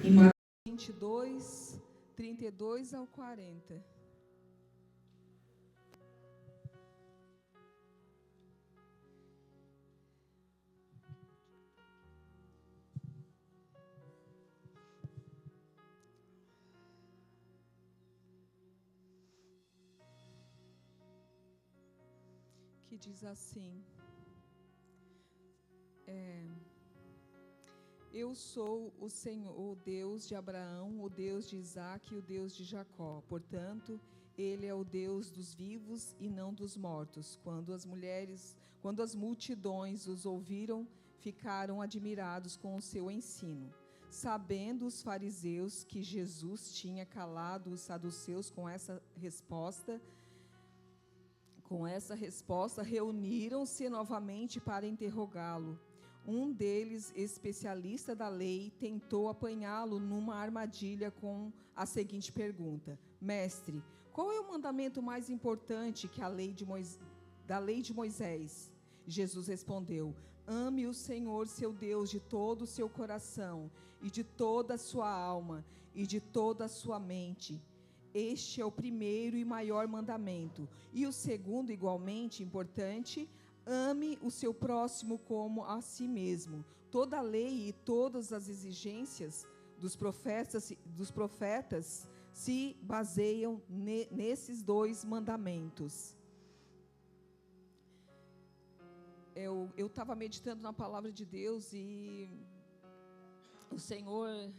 Em Marcos 22, 32 ao 40. Que diz assim: eu sou o Senhor, o Deus de Abraão, o Deus de Isaque e o Deus de Jacó. Portanto, Ele é o Deus dos vivos e não dos mortos. Quando as multidões os ouviram, ficaram admirados com o seu ensino. Sabendo os fariseus que Jesus tinha calado os saduceus com essa resposta, reuniram-se novamente para interrogá-lo. Um deles, especialista da lei, tentou apanhá-lo numa armadilha com a seguinte pergunta: Mestre, qual é o mandamento mais importante que da lei de Moisés? Jesus respondeu: ame o Senhor seu Deus de todo o seu coração, e de toda a sua alma, e de toda a sua mente. Este é o primeiro e maior mandamento. E o segundo, igualmente importante: ame o seu próximo como a si mesmo. Toda a lei e todas as exigências dos profetas se baseiam nesses dois mandamentos. Eu estava meditando na palavra de Deus e o Senhor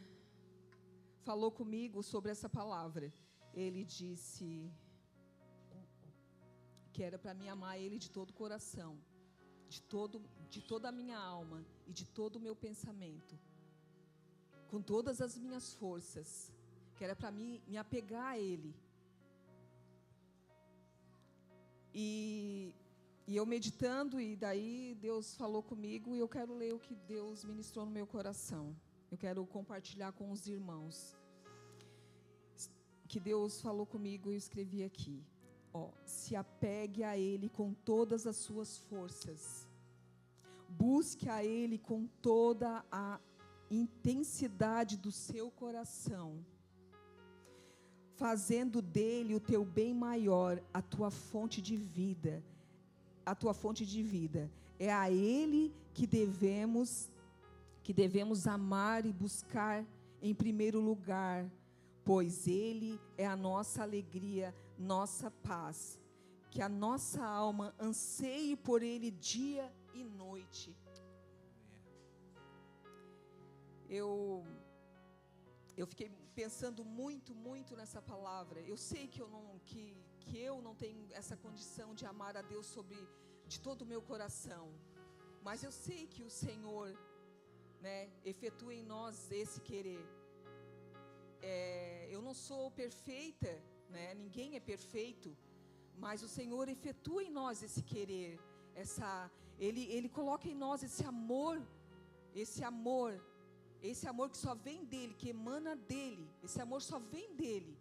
falou comigo sobre essa palavra. Ele disse que era para mim amar Ele de todo o coração, de toda a minha alma e de todo o meu pensamento, com todas as minhas forças, que era para mim me apegar a Ele. E eu meditando, e daí Deus falou comigo, e eu quero ler o que Deus ministrou no meu coração. Eu quero compartilhar com os irmãos. Que Deus falou comigo e eu escrevi aqui. Se apegue a Ele com todas as suas forças. Busque a Ele com toda a intensidade do seu coração, fazendo dele o teu bem maior, a tua fonte de vida. A tua fonte de vida. É a Ele que devemos amar e buscar em primeiro lugar, pois Ele é a nossa alegria, nossa paz. Que a nossa alma anseie por Ele dia e noite. Eu fiquei pensando muito nessa palavra. Eu sei que eu não tenho essa condição de amar a Deus de todo o meu coração, mas eu sei que o Senhor, efetua em nós esse querer. Eu não sou perfeita, ninguém é perfeito, mas o Senhor efetua em nós esse querer, Ele coloca em nós esse amor que só vem dEle, que emana dEle. Esse amor só vem dEle.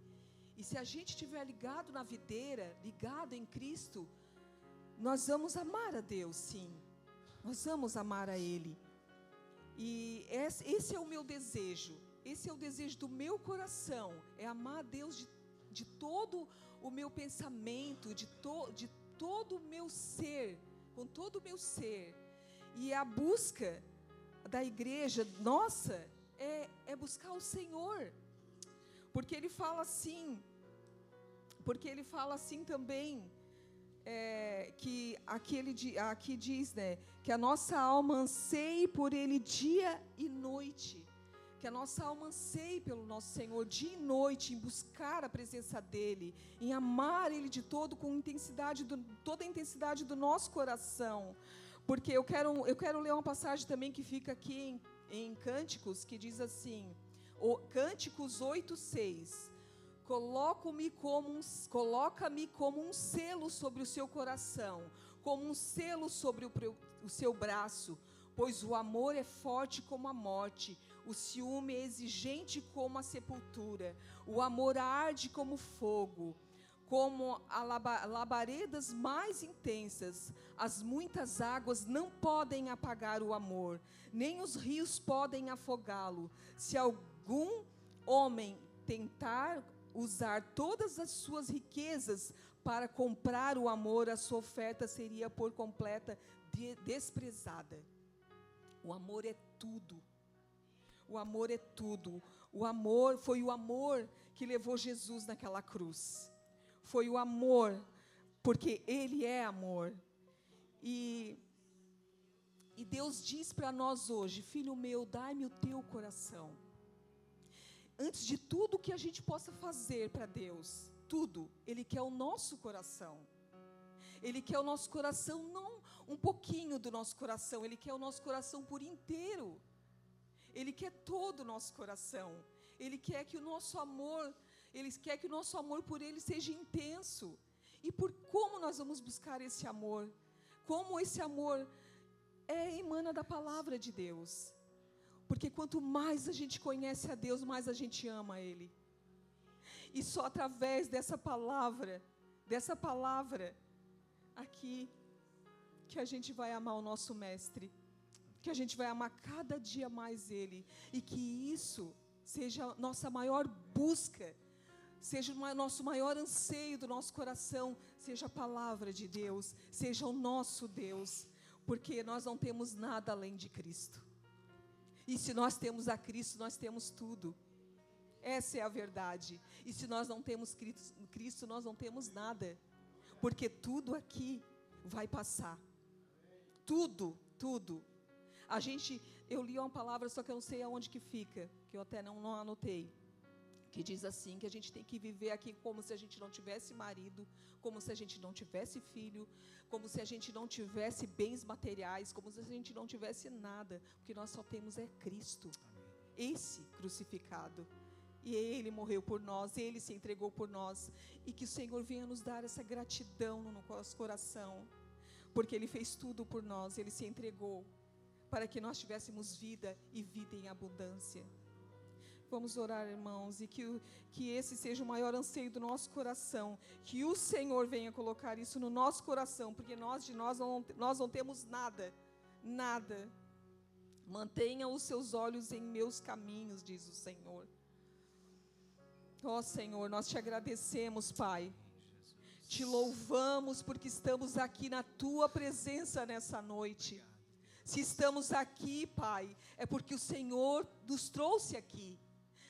E se a gente estiver ligado na videira, ligado em Cristo, nós vamos amar a Deus, sim. Nós vamos amar a Ele. E esse é o meu desejo. Esse é o desejo do meu coração. É amar a Deus de todo o meu pensamento, de todo o meu ser, com todo o meu ser. E a busca da igreja nossa é buscar o Senhor. Porque Ele fala assim também, que aqui diz, que a nossa alma anseie por Ele dia e noite. Que a nossa alma anseie pelo nosso Senhor dia e noite, em buscar a presença dEle, em amar Ele com toda a intensidade do nosso coração. Porque eu quero ler uma passagem também que fica aqui em Cânticos, que diz assim, Cânticos 8:6. Coloca-me como um selo sobre o seu coração, como um selo sobre o seu braço, pois o amor é forte como a morte, o ciúme é exigente como a sepultura, o amor arde como fogo, como labaredas mais intensas. As muitas águas não podem apagar o amor, nem os rios podem afogá-lo. Se algum homem tentar usar todas as suas riquezas para comprar o amor, a sua oferta seria por completa desprezada. O amor é tudo. O amor é tudo. O amor, foi o amor que levou Jesus naquela cruz. Foi o amor, porque Ele é amor. E Deus diz para nós hoje: filho meu, dai-me o teu coração. Antes de tudo que a gente possa fazer para Deus, tudo, Ele quer o nosso coração. Ele quer o nosso coração, não um pouquinho do nosso coração, Ele quer o nosso coração por inteiro. Ele quer todo o nosso coração. Ele quer que o nosso amor, Ele quer que o nosso amor por Ele seja intenso. E por como nós vamos buscar esse amor? Como esse amor emana da palavra de Deus. Porque quanto mais a gente conhece a Deus, mais a gente ama Ele. E só através dessa palavra aqui, que a gente vai amar o nosso Mestre. Que a gente vai amar cada dia mais Ele. E que isso seja a nossa maior busca, seja o nosso maior anseio do nosso coração, seja a palavra de Deus, seja o nosso Deus. Porque nós não temos nada além de Cristo. E se nós temos a Cristo, nós temos tudo. Essa é a verdade. E se nós não temos Cristo, nós não temos nada. Porque tudo aqui vai passar. Tudo, tudo. Eu li uma palavra, só que eu não sei aonde que fica, que eu até não anotei. Que diz assim, que a gente tem que viver aqui como se a gente não tivesse marido, como se a gente não tivesse filho, como se a gente não tivesse bens materiais, como se a gente não tivesse nada. O que nós só temos é Cristo. Amém. Esse crucificado. E Ele morreu por nós, Ele se entregou por nós. E que o Senhor venha nos dar essa gratidão no nosso coração. Porque Ele fez tudo por nós, Ele se entregou para que nós tivéssemos vida e vida em abundância. Vamos orar, irmãos, e que esse seja o maior anseio do nosso coração, que o Senhor venha colocar isso no nosso coração, porque nós não temos nada, nada. Mantenha os seus olhos em meus caminhos, diz o Senhor. Ó Senhor, nós te agradecemos, Pai, te louvamos porque estamos aqui na Tua presença nessa noite. Se estamos aqui, Pai, é porque o Senhor nos trouxe aqui.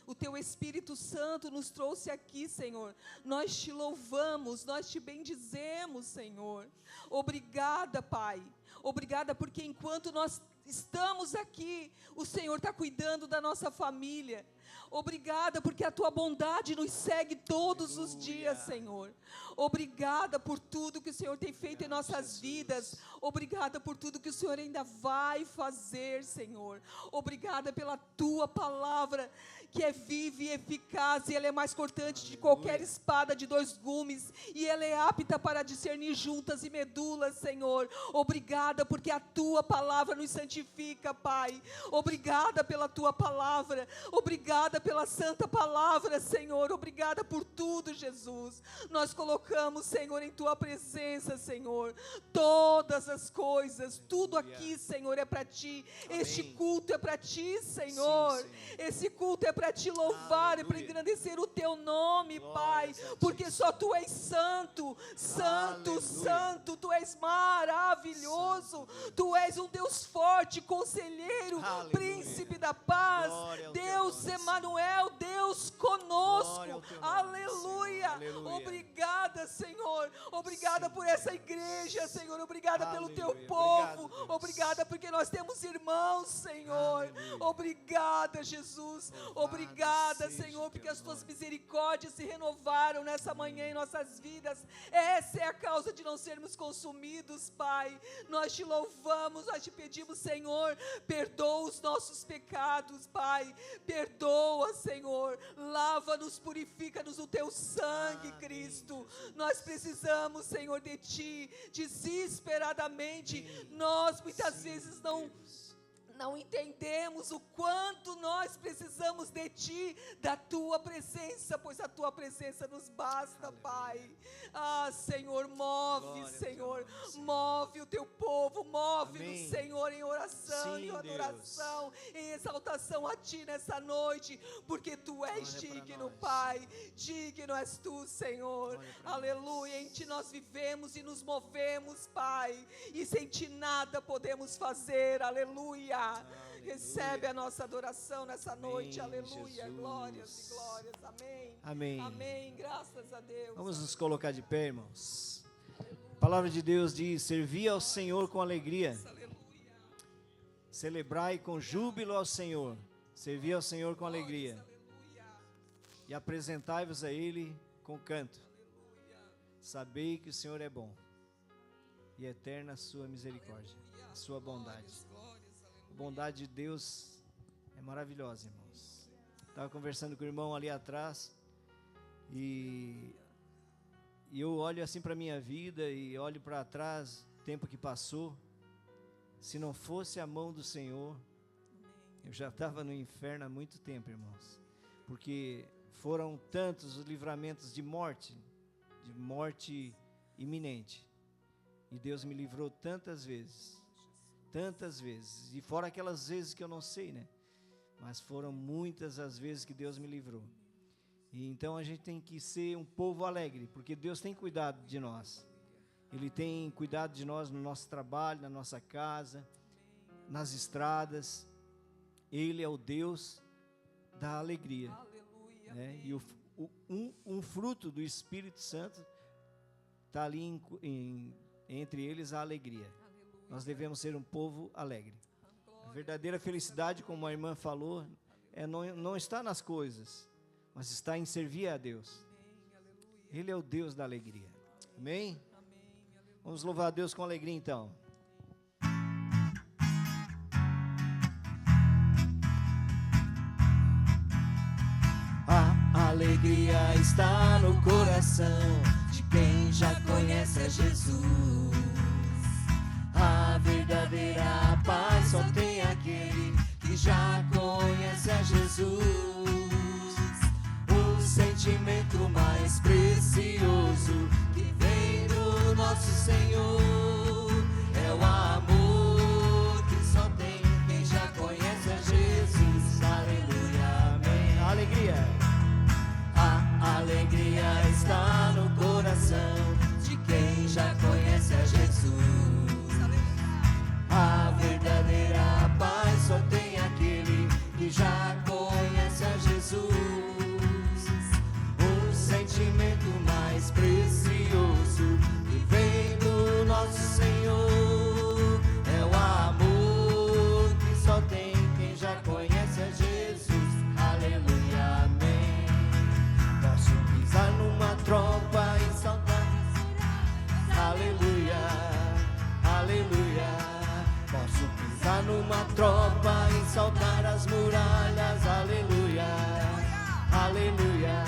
O Teu Espírito Santo nos trouxe aqui, Senhor. Nós te louvamos, nós te bendizemos, Senhor. Obrigada, Pai. Obrigada porque enquanto nós estamos aqui, o Senhor está cuidando da nossa família. Obrigada porque a Tua bondade nos segue todos os dias, Senhor. Obrigada por tudo que o Senhor tem feito em nossas vidas. Obrigada por tudo que o Senhor ainda vai fazer, Senhor. Obrigada pela Tua palavra, que é viva e eficaz, e ela é mais cortante de qualquer espada de 2 gumes, e ela é apta para discernir juntas e medulas, Senhor. Obrigada porque a Tua palavra nos santifica, Pai. Obrigada pela Tua palavra. Obrigada pela santa palavra, Senhor. Obrigada por tudo, Jesus. Nós colocamos, Senhor, em Tua presença, Senhor, todas as coisas, tudo aqui, Senhor, é para Ti. Amém. Este culto é para Ti, Senhor. Sim, esse culto é para Te louvar, é para engrandecer o Teu nome, glória, Pai, porque só Tu és santo, santo, aleluia, santo. Tu és maravilhoso, santo. Tu és um Deus forte, conselheiro, aleluia, príncipe da paz, Deus Emanuel, Deus conosco, aleluia. Aleluia. Obrigada, Senhor. Obrigada, sim, por essa igreja, Senhor. Obrigada, aleluia, pelo Teu povo. Obrigada porque nós temos irmãos, Senhor. Aleluia. Obrigada, Jesus. Obrigada, Senhor, porque as Tuas misericórdias se renovaram nessa manhã em nossas vidas. Essa é a causa de não sermos consumidos, Pai. Nós Te louvamos, nós Te pedimos, Senhor, perdoa os nossos pecados, Pai. Perdoa, Senhor. Lava-nos, purifica-nos o Teu sangue, Cristo. Nós precisamos, Senhor, de Ti, desesperadamente. Nós muitas vezes Não entendemos o quanto nós precisamos de Ti, da Tua presença, pois a Tua presença nos basta, aleluia, Pai. Senhor, move, glória, Senhor, move o Teu povo, move-nos, Senhor, em oração, sim, em adoração, Deus, em exaltação a Ti nessa noite, porque Tu és digno, Pai, digno és Tu, Senhor, aleluia. Em Ti nós vivemos e nos movemos, Pai, e sem Ti nada podemos fazer, aleluia. Recebe a nossa adoração nessa noite, aleluia, Jesus. Glórias e glórias, amém. Amém. Amém, graças a Deus. Vamos nos colocar de pé, irmãos. A palavra de Deus diz: servi ao Senhor com alegria, aleluia. Celebrai com júbilo ao Senhor, servi ao Senhor com alegria, aleluia. E apresentai-vos a Ele com canto, aleluia. Sabei que o Senhor é bom, e eterna a sua misericórdia, a sua bondade. A bondade de Deus é maravilhosa, irmãos. Estava conversando com o irmão ali atrás, e eu olho assim para a minha vida, e olho para trás, o tempo que passou. Se não fosse a mão do Senhor, eu já estava no inferno há muito tempo, irmãos. Porque foram tantos os livramentos de morte iminente. E Deus me livrou tantas vezes, e fora aquelas vezes que eu não sei, né? Mas foram muitas as vezes que Deus me livrou. E então a gente tem que ser um povo alegre, porque Deus tem cuidado de nós. Ele tem cuidado de nós no nosso trabalho, na nossa casa, nas estradas. Ele é o Deus da alegria. Aleluia, né? E um fruto do Espírito Santo está ali entre eles, a alegria. Aleluia. Nós devemos ser um povo alegre. A verdadeira felicidade, como a irmã falou, não está nas coisas, mas está em servir a Deus. Ele é o Deus da alegria. Amém? Vamos louvar a Deus com alegria então. A alegria está no coração de quem já conhece a Jesus. A verdadeira paz só tem aquele que já conhece a Jesus. O sentimento mais precioso que vem do nosso Senhor é o amor que só tem quem já conhece a Jesus. Aleluia, amém. Alegria. A alegria está no coração de quem já conhece a Jesus. A verdadeira paz só tem aquele que já conhece a Jesus. O sentimento mais precioso que vem do nosso Senhor é o amor que só tem quem já conhece a Jesus. Aleluia, amém. Posso pisar numa tropa e saltar. Aleluia, aleluia. Posso pisar numa tropa e saltar as muralhas. Aleluia, aleluia.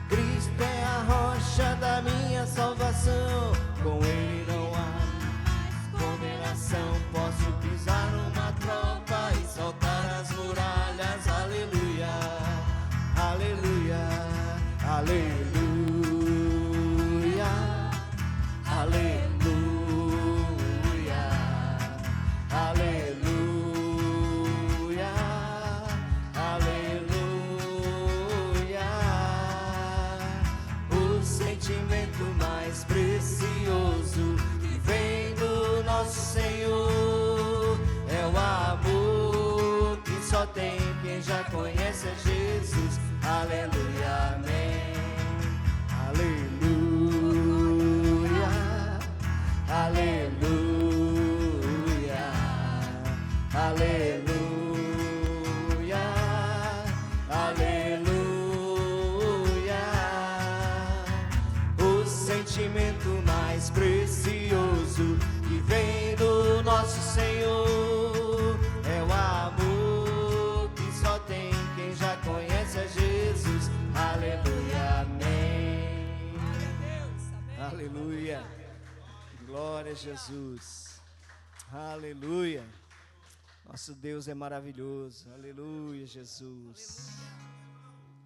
Cristo é a rocha da minha salvação, com Ele não há condenação. Posso pisar numa tropa e saltar as muralhas. Aleluia, aleluia, aleluia, aleluia. Precioso que vem do nosso Senhor é o amor que só tem quem já conhece a Jesus. Aleluia, amém. Aleluia, aleluia, aleluia, aleluia. O sentimento mais precioso que vem do nosso Senhor é o amor que só tem quem já conhece a Jesus. Aleluia, amém. Aleluia. Glória a Jesus. Aleluia. Nosso Deus é maravilhoso. Aleluia, Jesus.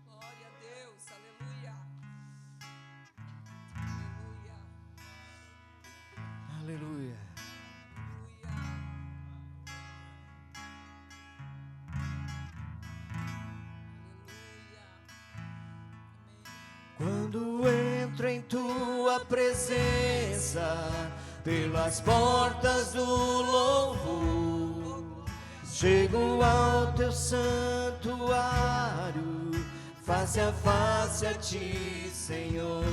Glória a Deus. Aleluia. Aleluia. Aleluia. Quando entro em tua presença, pelas portas do louvor, chego ao teu santuário, face a face a ti, Senhor.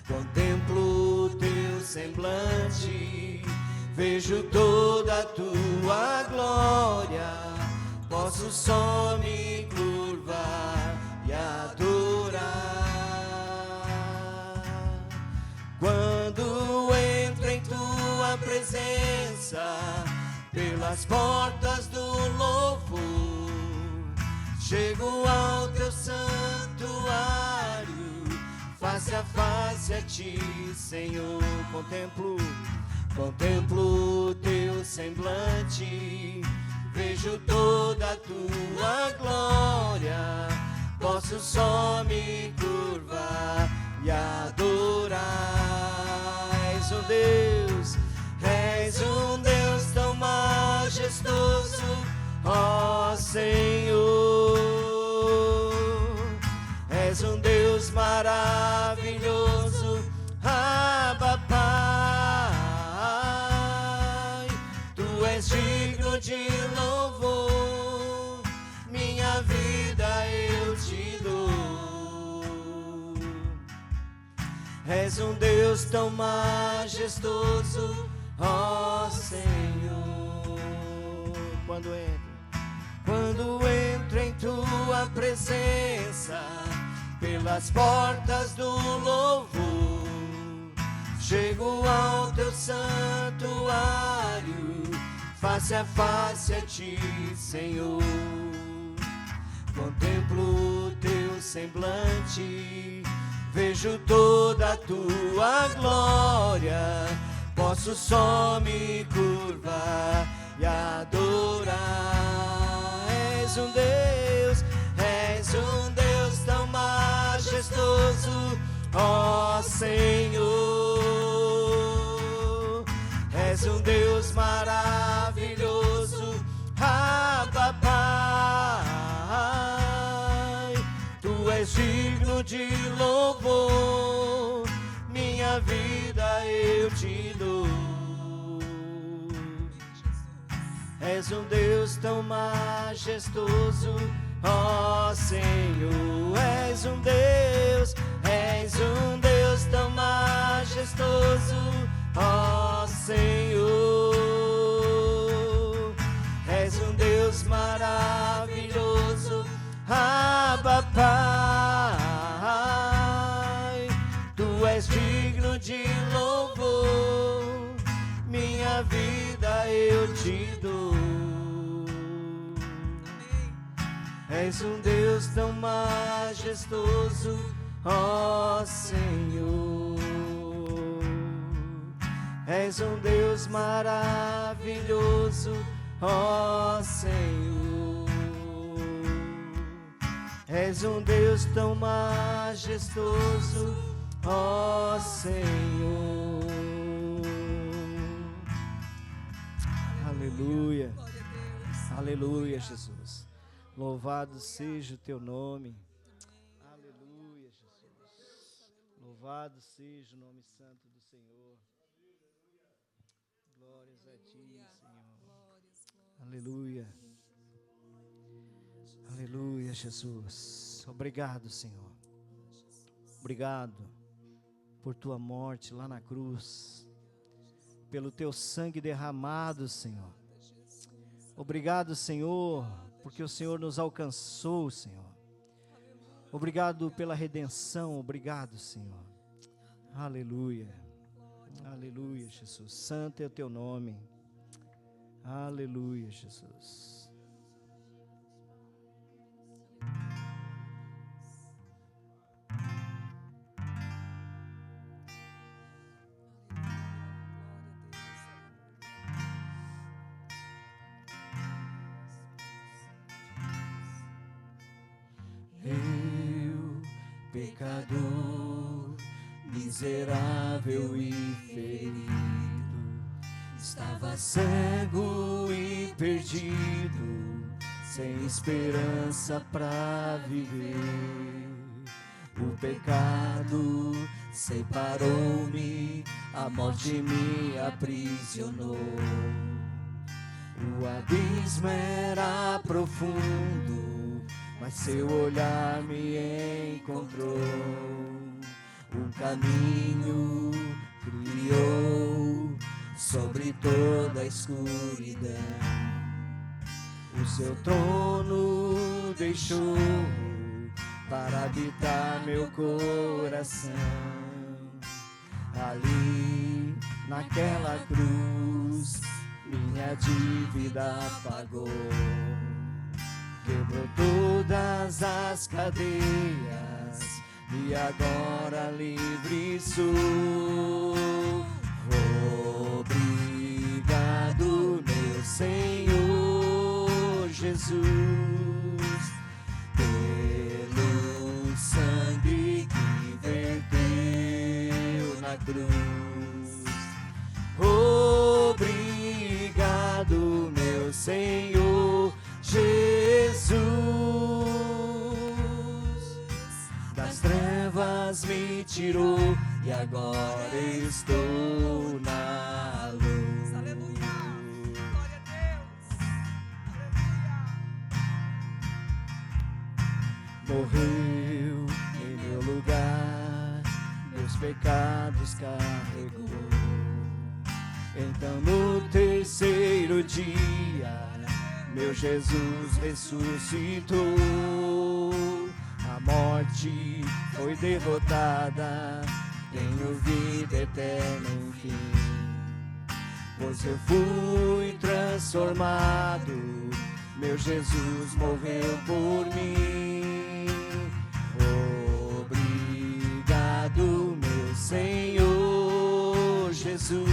Contemplo o teu semblante, vejo toda a tua glória, posso só me curvar e adorar. Quando entro em tua presença, pelas portas do louvor, chego ao teu santuário, face a face a ti, Senhor. Contemplo o teu semblante, vejo toda a tua glória, posso só me curvar e adorar. És um Deus tão majestoso, ó Senhor. És um Deus maravilhoso, Abba Pai. Tu és digno de louvor, minha vida eu te dou. És um Deus tão majestoso, ó Senhor. Quando entro em tua presença, pelas portas do louvor, chego ao teu santuário, face a face a ti, Senhor. Contemplo o teu semblante, vejo toda a tua glória, posso só me curvar e adorar. És um Deus tão majestoso, ó Senhor. És um Deus maravilhoso, Abba Pai. Tu és digno de louvor, minha vida eu te dou. És um Deus tão majestoso, ó Senhor. És um Deus tão majestoso, ó Senhor. És um Deus maravilhoso, Abba Pai. Tu és digno de louvor, minha vida eu te dou. És um Deus tão majestoso, ó Senhor. És um Deus maravilhoso, ó Senhor. És um Deus tão majestoso, ó Senhor. Aleluia. Aleluia, Jesus. Louvado seja o teu nome. Aleluia, Jesus. Louvado seja o nome santo do Senhor. Glórias a ti, Senhor. Aleluia. Aleluia, Jesus. Obrigado, Senhor. Obrigado por tua morte lá na cruz, pelo teu sangue derramado, Senhor. Obrigado, Senhor, porque o Senhor nos alcançou, Senhor. Obrigado pela redenção, obrigado, Senhor. Aleluia. Aleluia, Jesus. Santo é o teu nome. Aleluia, Jesus. pecador, miserável e ferido, estava cego e perdido, sem esperança pra viver. O pecado separou-me, a morte me aprisionou. O abismo era profundo, mas seu olhar me encontrou. Um caminho criou sobre toda a escuridão. O seu trono deixou para habitar meu coração. Ali, naquela cruz, minha dívida pagou. Quebrou todas as cadeias e agora livre sou. Obrigado, meu Senhor Jesus, pelo sangue que verteu na cruz. Obrigado, meu Senhor Jesus, das trevas me tirou e agora estou na luz. Aleluia, glória a Deus, aleluia. Morreu em meu lugar, meus pecados carregou. Então no terceiro dia, meu Jesus ressuscitou. A morte foi derrotada, tenho vida eterna enfim. Pois eu fui transformado, meu Jesus morreu por mim. Obrigado, meu Senhor Jesus,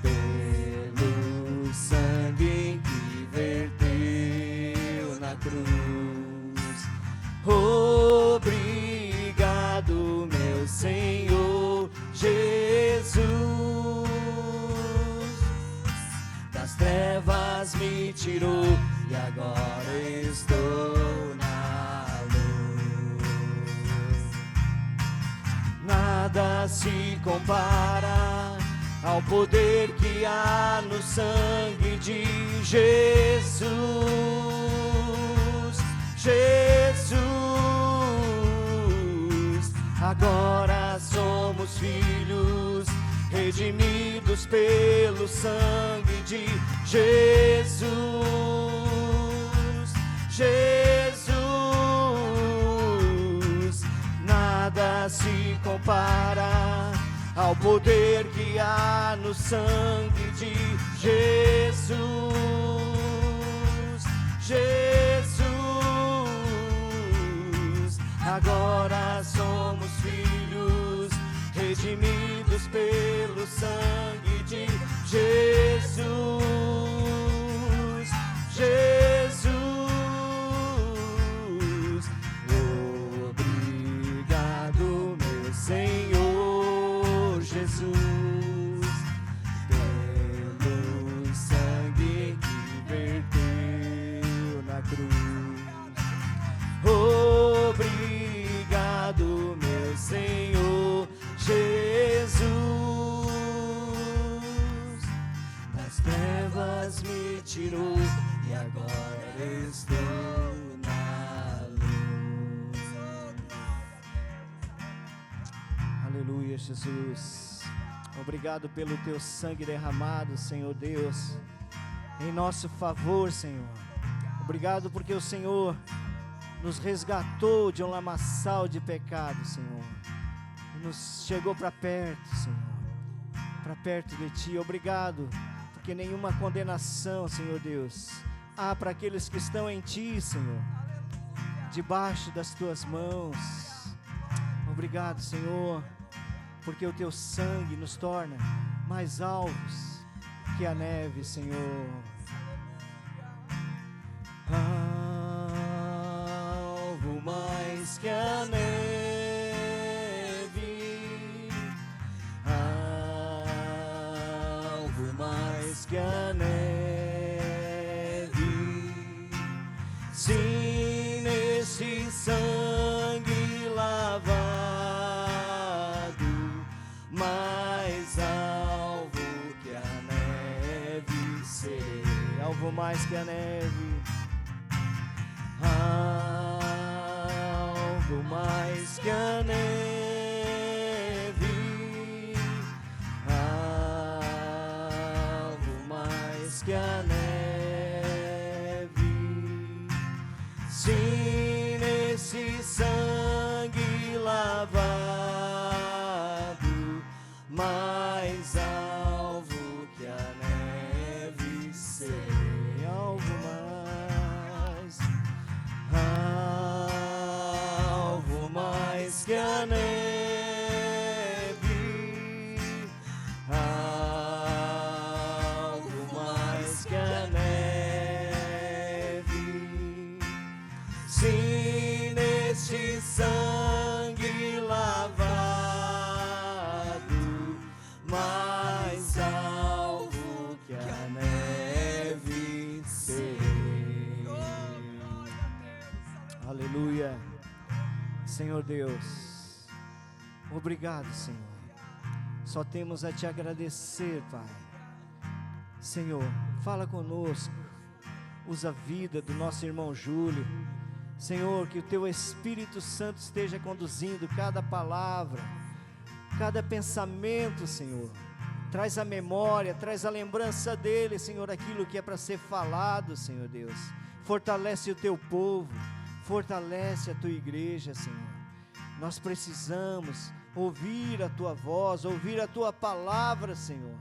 pelo sangue que verteu na cruz. Obrigado, meu Senhor Jesus, das trevas me tirou e agora estou na luz. Nada se compara ao poder que há no sangue de Jesus. Jesus, agora somos filhos, redimidos pelo sangue de Jesus. Jesus, nada se compara ao poder que há no sangue de Jesus. Jesus, agora somos filhos, redimidos pelo sangue de Jesus. Jesus, obrigado, meu Senhor Jesus, pelo sangue que verteu na cruz. Obrigado, meu Senhor Jesus, das trevas me tirou e agora estou na luz. Aleluia, Jesus. Obrigado pelo teu sangue derramado, Senhor Deus, em nosso favor, Senhor. Obrigado porque o Senhor nos resgatou de um lamaçal de pecado, Senhor, e nos chegou para perto, Senhor, para perto de Ti. Obrigado porque nenhuma condenação, Senhor Deus, há para aqueles que estão em Ti, Senhor, debaixo das Tuas mãos. Obrigado, Senhor, porque o Teu sangue nos torna mais alvos que a neve, Senhor. Alvo mais mais que a neve, alvo mais que a neve. Sim, nesse sangue lavado, mais alvo que a neve serei. Alvo mais que a neve, alvo mais que a neve, alvo mais que a neve. Sim, nesse sangue lavado, mais alvo que a neve serei. Alvo mais, alvo mais que a neve, alvo mais que a neve. Sim, neste sangue lavado, mais alvo que a neve serei. Aleluia. Senhor Deus, obrigado, Senhor. Só temos a te agradecer, Pai. Senhor, fala conosco. Usa a vida do nosso irmão Júlio. Senhor, que o teu Espírito Santo esteja conduzindo cada palavra, cada pensamento, Senhor. Traz a memória, traz a lembrança dele, Senhor, aquilo que é para ser falado, Senhor Deus. Fortalece o teu povo, fortalece a tua igreja, Senhor. Nós precisamos ouvir a tua voz, ouvir a tua palavra, Senhor.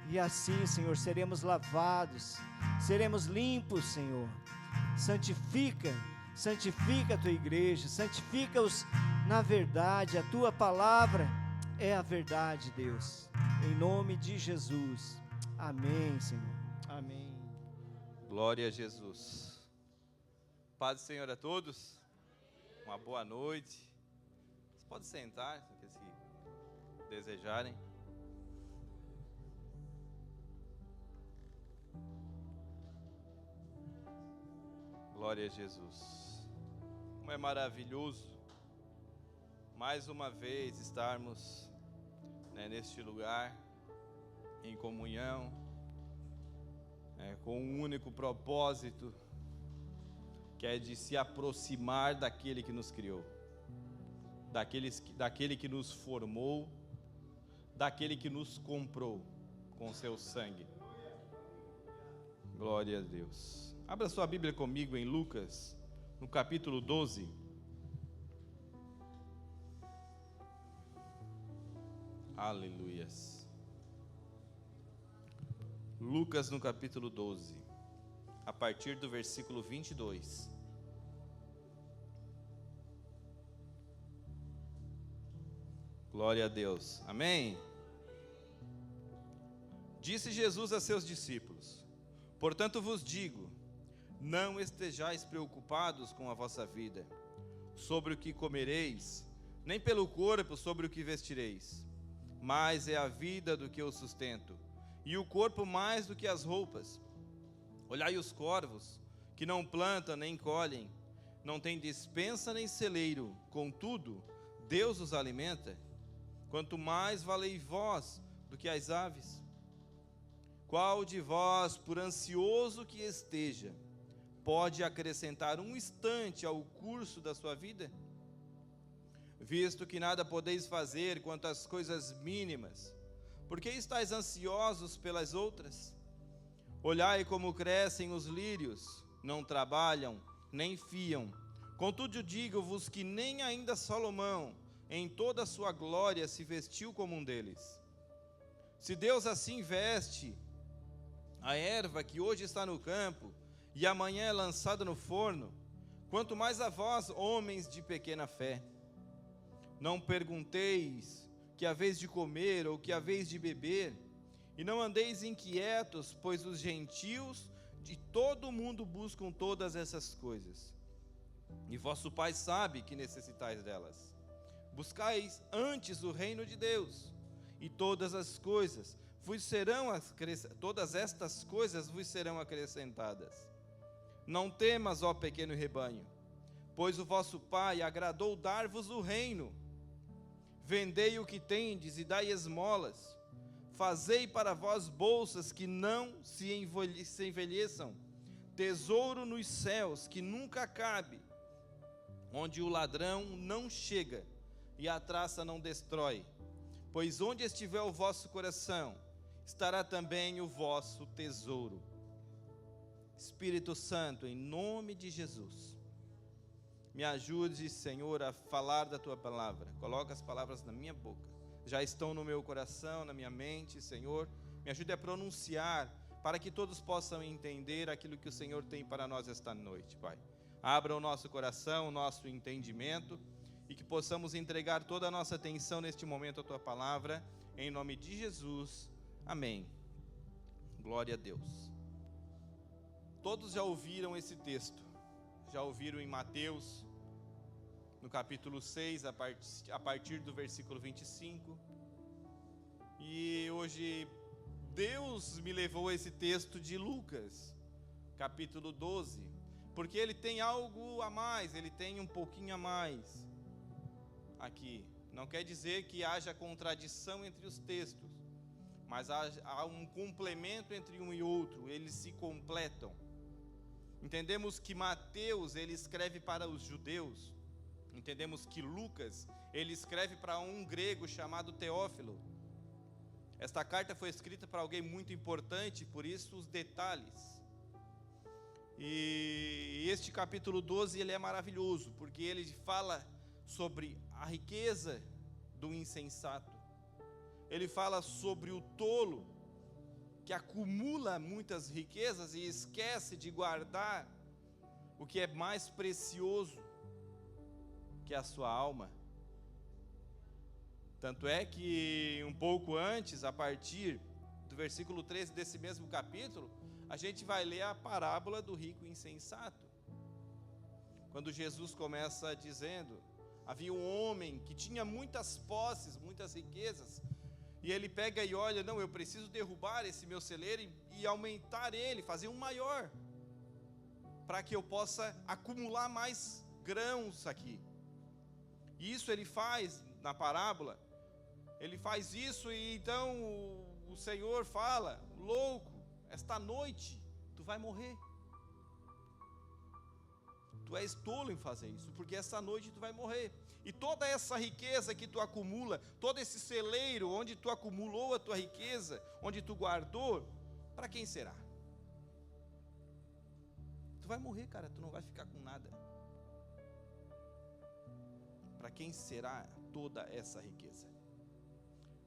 E assim, Senhor, seremos lavados, seremos limpos, Senhor. Santifica a tua igreja, santifica-os na verdade. A tua palavra é a verdade, Deus. Em nome de Jesus. Amém, Senhor. Amém. Glória a Jesus. Paz do Senhor a todos. Uma boa noite. Vocês podem sentar, se desejarem. Glória a Jesus. Como é maravilhoso mais uma vez estarmos, neste lugar em comunhão, com um único propósito, que é de se aproximar daquele que nos criou, daquele que nos formou, daquele que nos comprou com seu sangue. Glória a Deus. Abra sua Bíblia comigo em Lucas, no capítulo 12. Aleluias. Lucas no capítulo 12, a partir do versículo 22. Glória a Deus. Amém? Disse Jesus a seus discípulos: portanto vos digo, não estejais preocupados com a vossa vida, sobre o que comereis, nem pelo corpo sobre o que vestireis. Mais é a vida do que o sustento, e o corpo mais do que as roupas. Olhai os corvos, que não plantam nem colhem, não têm despensa nem celeiro, contudo, Deus os alimenta. Quanto mais valei vós do que as aves. Qual de vós, por ansioso que esteja, pode acrescentar um instante ao curso da sua vida? Visto que nada podeis fazer quanto às coisas mínimas, por que estáis ansiosos pelas outras? Olhai como crescem os lírios, não trabalham, nem fiam. Contudo digo-vos que nem ainda Salomão, em toda a sua glória, se vestiu como um deles. Se Deus assim veste a erva que hoje está no campo, e amanhã é lançada no forno, quanto mais a vós, homens de pequena fé. Não pergunteis que haveis de comer ou que haveis de beber, e não andeis inquietos, pois os gentios de todo o mundo buscam todas essas coisas. e vosso Pai sabe que necessitais delas. Buscais antes o reino de Deus, e todas estas coisas vos serão acrescentadas. Não temas, ó pequeno rebanho, pois o vosso Pai agradou dar-vos o reino. Vendei o que tendes e dai esmolas. Fazei para vós bolsas que não se envelheçam, tesouro nos céus que nunca acabe, onde o ladrão não chega e a traça não destrói. Pois onde estiver o vosso coração, estará também o vosso tesouro. Espírito Santo, em nome de Jesus, me ajude, Senhor, a falar da Tua palavra. Coloca as palavras na minha boca. Já estão no meu coração, na minha mente, Senhor. Me ajude a pronunciar, para que todos possam entender aquilo que o Senhor tem para nós esta noite, Pai. Abra o nosso coração, o nosso entendimento, e que possamos entregar toda a nossa atenção neste momento à Tua palavra, em nome de Jesus. Amém. Glória a Deus. Todos já ouviram esse texto, já ouviram em Mateus, no capítulo 6, a partir do versículo 25, e hoje Deus me levou a esse texto de Lucas, capítulo 12, porque ele tem algo a mais, ele tem um pouquinho a mais aqui. Não quer dizer que haja contradição entre os textos, mas há um complemento entre um e outro, eles se completam. Entendemos que Mateus, ele escreve para os judeus. Entendemos que Lucas, ele escreve para um grego chamado Teófilo. Esta carta foi escrita para alguém muito importante, por isso os detalhes. E este capítulo 12, ele é maravilhoso, porque ele fala sobre a riqueza do insensato. Ele fala sobre o tolo, que acumula muitas riquezas e esquece de guardar o que é mais precioso, que é a sua alma. Tanto é que um pouco antes, a partir do versículo 13 desse mesmo capítulo, a gente vai ler a parábola do rico insensato. Quando Jesus começa dizendo, havia um homem que tinha muitas posses, muitas riquezas, e ele pega e olha, não, eu preciso derrubar esse meu celeiro e aumentar ele, fazer um maior, para que eu possa acumular mais grãos aqui. E isso ele faz na parábola, ele faz isso e então o Senhor fala, louco, esta noite tu vai morrer. Tu és tolo em fazer isso, porque essa noite tu vai morrer. E toda essa riqueza que tu acumula, todo esse celeiro onde tu acumulou a tua riqueza, onde tu guardou, para quem será? Tu vai morrer, cara, tu não vai ficar com nada. Para quem será toda essa riqueza?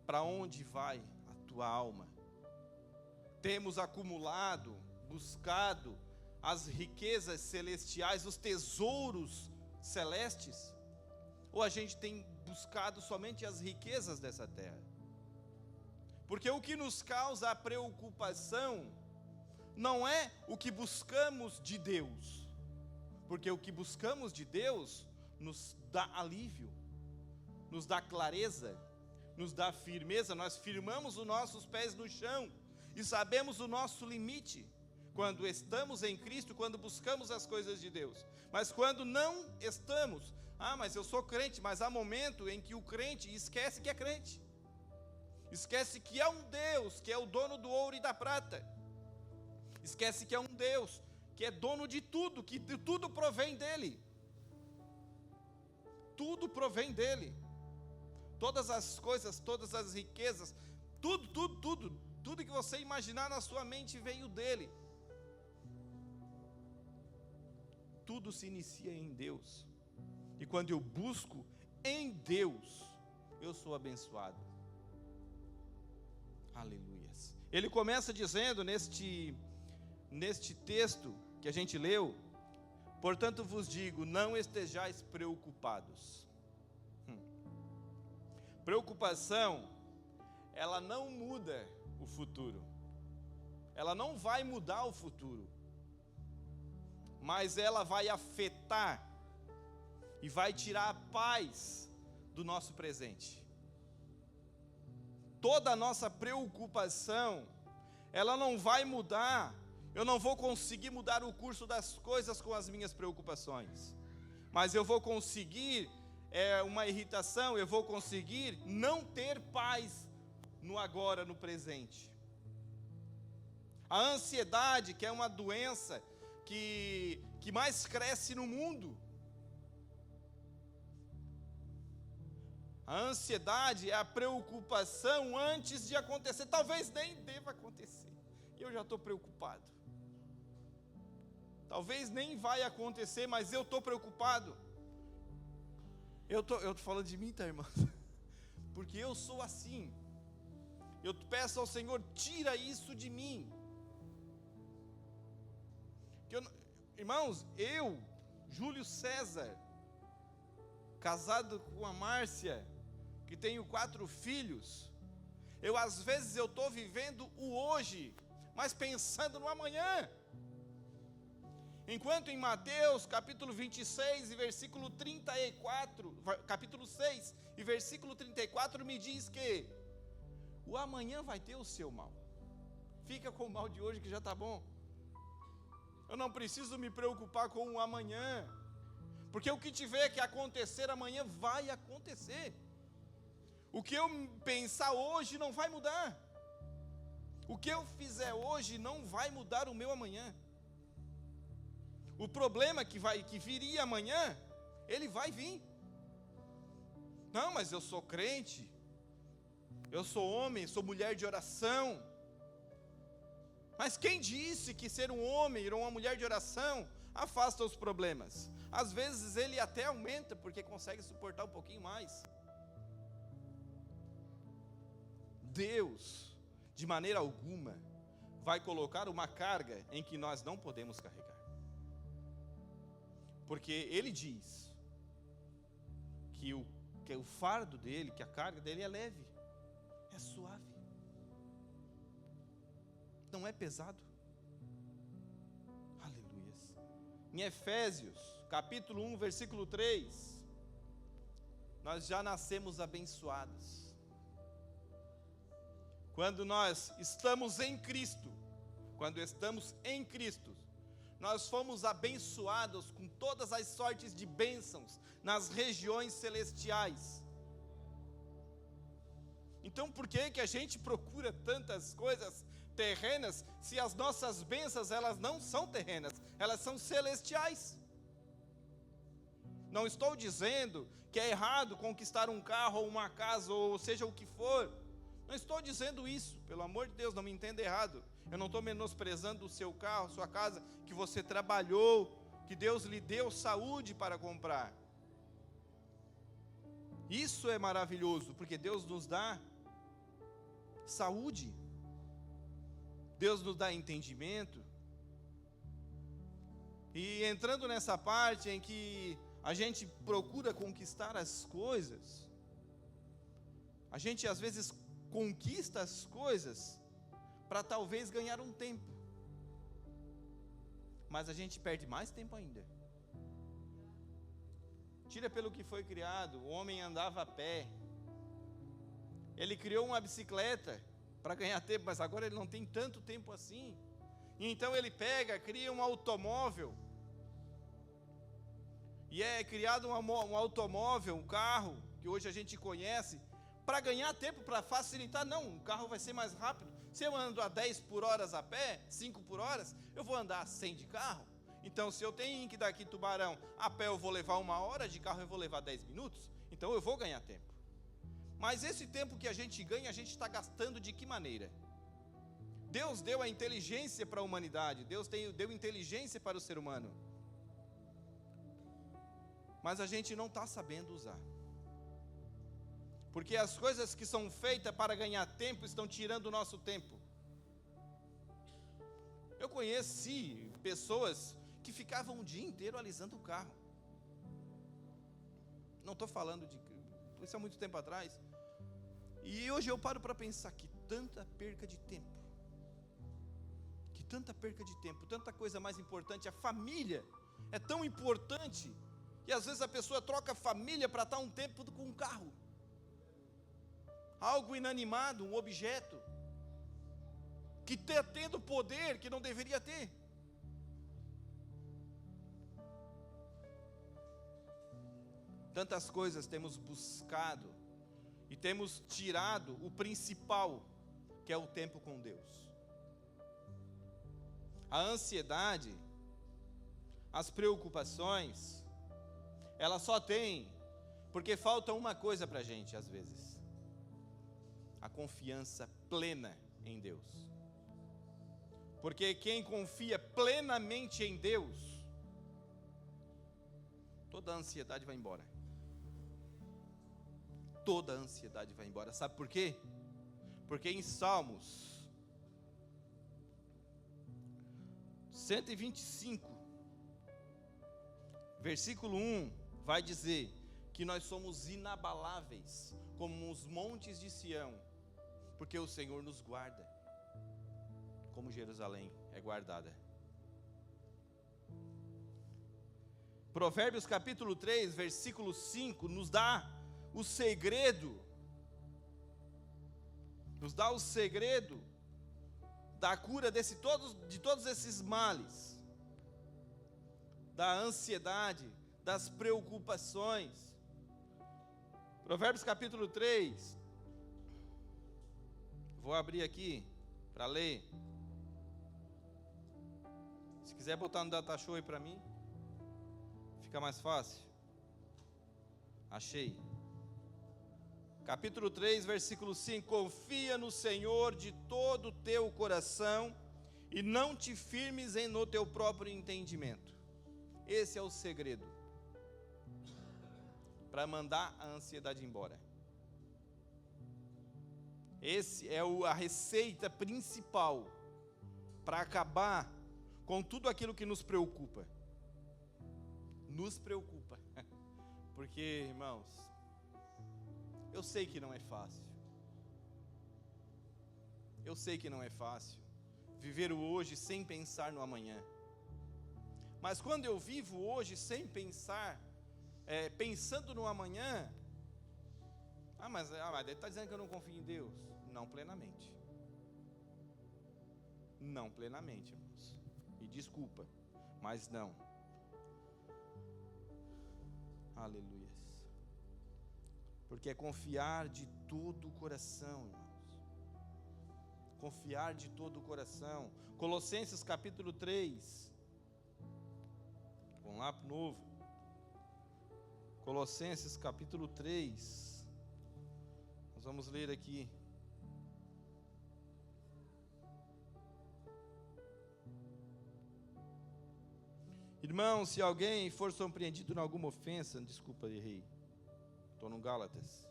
Para onde vai a tua alma? Temos acumulado, buscado as riquezas celestiais, os tesouros celestes? Ou a gente tem buscado somente as riquezas dessa terra? Porque o que nos causa a preocupação não é o que buscamos de Deus, porque o que buscamos de Deus nos dá alívio, nos dá clareza, nos dá firmeza. Nós firmamos os nossos pés no chão e sabemos o nosso limite quando estamos em Cristo, quando buscamos as coisas de Deus. Mas quando não estamos, mas eu sou crente, mas há momento em que o crente esquece que é crente, esquece que é um Deus que é o dono do ouro e da prata, esquece que é um Deus que é dono de tudo, que tudo provém dele, tudo provém dele, todas as coisas, todas as riquezas, tudo que você imaginar na sua mente veio dele. Tudo se inicia em Deus. E quando eu busco em Deus, eu sou abençoado. Aleluias. Ele começa dizendo neste texto que a gente leu, portanto vos digo, não estejais preocupados. Preocupação, ela não muda o futuro. Ela não vai mudar o futuro, mas ela vai afetar e vai tirar a paz do nosso presente. Toda a nossa preocupação, ela não vai mudar. Eu não vou conseguir mudar o curso das coisas com as minhas preocupações, mas eu vou conseguir uma irritação, eu vou conseguir não ter paz no agora, no presente. A ansiedade, que é uma doença que mais cresce no mundo. A ansiedade é a preocupação antes de acontecer. Talvez nem deva acontecer, e eu já estou preocupado. Talvez nem vai acontecer, mas eu estou preocupado. Eu estou falando de mim, tá, irmã? Porque eu sou assim. Eu peço ao Senhor, tira isso de mim. Irmãos, Júlio César, casado com a Márcia, que tenho 4 filhos, às vezes eu estou vivendo o hoje, mas pensando no amanhã. Enquanto em Mateus, capítulo 26 e versículo 34, capítulo 6 e versículo 34, me diz que o amanhã vai ter o seu mal. Fica com o mal de hoje que já está bom. Eu não preciso me preocupar com o amanhã, porque o que tiver que acontecer amanhã vai acontecer. O que eu pensar hoje não vai mudar. O que eu fizer hoje não vai mudar o meu amanhã. O problema que viria amanhã, ele vai vir. Não, mas eu sou crente, eu sou homem, sou mulher de oração. Mas quem disse que ser um homem ou uma mulher de oração afasta os problemas? Às vezes ele até aumenta, porque consegue suportar um pouquinho mais. Deus, de maneira alguma, vai colocar uma carga em que nós não podemos carregar. Porque Ele diz que o fardo dele, que a carga dele é leve, é suave, não é pesado. Aleluias. Em Efésios, capítulo 1, versículo 3, nós já nascemos abençoados. Quando nós estamos em Cristo, nós fomos abençoados com todas as sortes de bênçãos nas regiões celestiais. Então por que a gente procura tantas coisas terrenas, se as nossas bênçãos elas não são terrenas, elas são celestiais? Não estou dizendo que é errado conquistar um carro ou uma casa, ou seja o que for. Não estou dizendo isso, pelo amor de Deus, não me entenda errado. Eu não estou menosprezando o seu carro, sua casa, que você trabalhou, que Deus lhe deu saúde para comprar. Isso é maravilhoso, porque Deus nos dá saúde, Deus nos dá entendimento. E entrando nessa parte em que a gente procura conquistar as coisas, a gente às vezes conquista as coisas para talvez ganhar um tempo, mas a gente perde mais tempo ainda. Tira pelo que foi criado, o homem andava a pé, ele criou uma bicicleta para ganhar tempo, mas agora ele não tem tanto tempo assim, e então ele cria um automóvel, e é criado um automóvel, um carro, que hoje a gente conhece, para ganhar tempo, para facilitar. Não, o carro vai ser mais rápido. Se eu ando a 10 por hora a pé, 5 por hora, eu vou andar a 100 de carro. Então, se eu tenho que ir daqui Tubarão a pé, eu vou levar 1 hora, de carro eu vou levar 10 minutos. Então, eu vou ganhar tempo. Mas esse tempo que a gente ganha, a gente está gastando de que maneira? Deus deu a inteligência para a humanidade, Deus deu inteligência para o ser humano. Mas a gente não está sabendo usar. Porque as coisas que são feitas para ganhar tempo estão tirando o nosso tempo. Eu conheci pessoas que ficavam o dia inteiro alisando o carro. Não estou falando isso há muito tempo atrás. E hoje eu paro para pensar que tanta perca de tempo. Tanta coisa mais importante. A família é tão importante. E às vezes a pessoa troca a família para estar um tempo com um carro. Algo inanimado, um objeto. Que está tendo poder que não deveria ter. Tantas coisas temos buscado e temos tirado o principal, que é o tempo com Deus. A ansiedade, as preocupações, ela só tem porque falta uma coisa para a gente às vezes: a confiança plena em Deus. Porque quem confia plenamente em Deus, toda a ansiedade vai embora. Toda a ansiedade vai embora. Sabe por quê? Porque em Salmos 125, versículo 1, vai dizer que nós somos inabaláveis como os montes de Sião, porque o Senhor nos guarda, como Jerusalém é guardada. Provérbios capítulo 3, versículo 5, nos dá o segredo da cura de todos esses males, da ansiedade, das preocupações. Provérbios capítulo 3, vou abrir aqui para ler. Se quiser botar no data show aí para mim, fica mais fácil. Achei. Capítulo 3, versículo 5: confia no Senhor de todo o teu coração e não te firmes no teu próprio entendimento. Esse é o segredo para mandar a ansiedade embora. Esse é a receita principal para acabar com tudo aquilo que nos preocupa. Nos preocupa. Porque, irmãos, eu sei que não é fácil. Eu sei que não é fácil viver o hoje sem pensar no amanhã. Mas quando eu vivo hoje sem pensar, pensando no amanhã, mas ele está dizendo que eu não confio em Deus. Não plenamente. Não plenamente, irmãos. E desculpa, mas não. Aleluia. Porque é confiar de todo o coração, irmãos. Confiar de todo o coração. Colossenses capítulo 3. Vamos lá para o novo. Colossenses capítulo 3. Nós vamos ler aqui. Irmão, se alguém for surpreendido em alguma ofensa, desculpa, errei. Estou no Gálatas.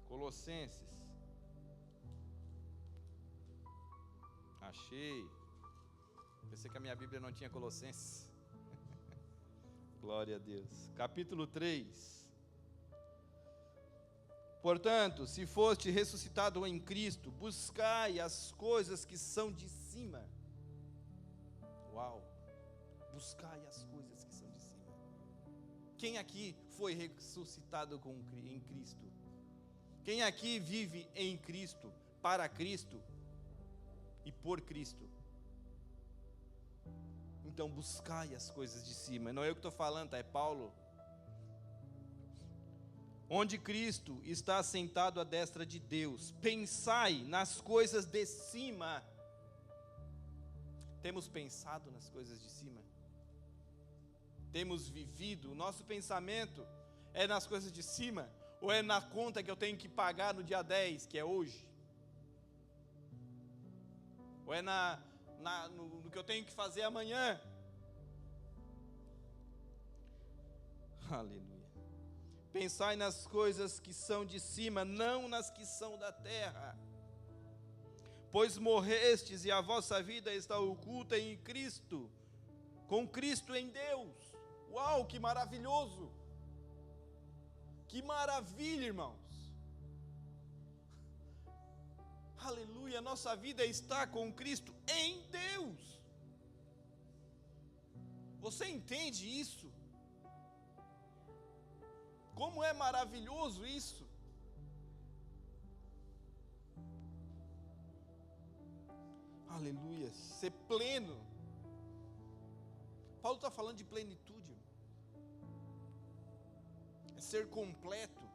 Colossenses. Achei. Pensei que a minha Bíblia não tinha Colossenses. Glória a Deus. Capítulo 3. Portanto, se foste ressuscitado em Cristo, buscai as coisas que são de cima. Uau! Buscai as coisas que são de cima. Quem aqui foi ressuscitado em Cristo? Quem aqui vive em Cristo, para Cristo e por Cristo? Então buscai as coisas de cima. Não é eu que estou falando, tá? É Paulo. Onde Cristo está assentado à destra de Deus, pensai nas coisas de cima. Temos pensado nas coisas de cima? Temos vivido? O nosso pensamento é nas coisas de cima? Ou é na conta que eu tenho que pagar no dia 10, que é hoje? Ou é no que eu tenho que fazer amanhã? Aleluia. Pensai nas coisas que são de cima, não nas que são da terra. Pois morrestes e a vossa vida está oculta em Cristo, com Cristo em Deus. Uau, que maravilhoso! Que maravilha, irmãos! Aleluia, nossa vida está com Cristo em Deus. Você entende isso? Como é maravilhoso isso? Aleluia, ser pleno. Paulo está falando de plenitude, é ser completo.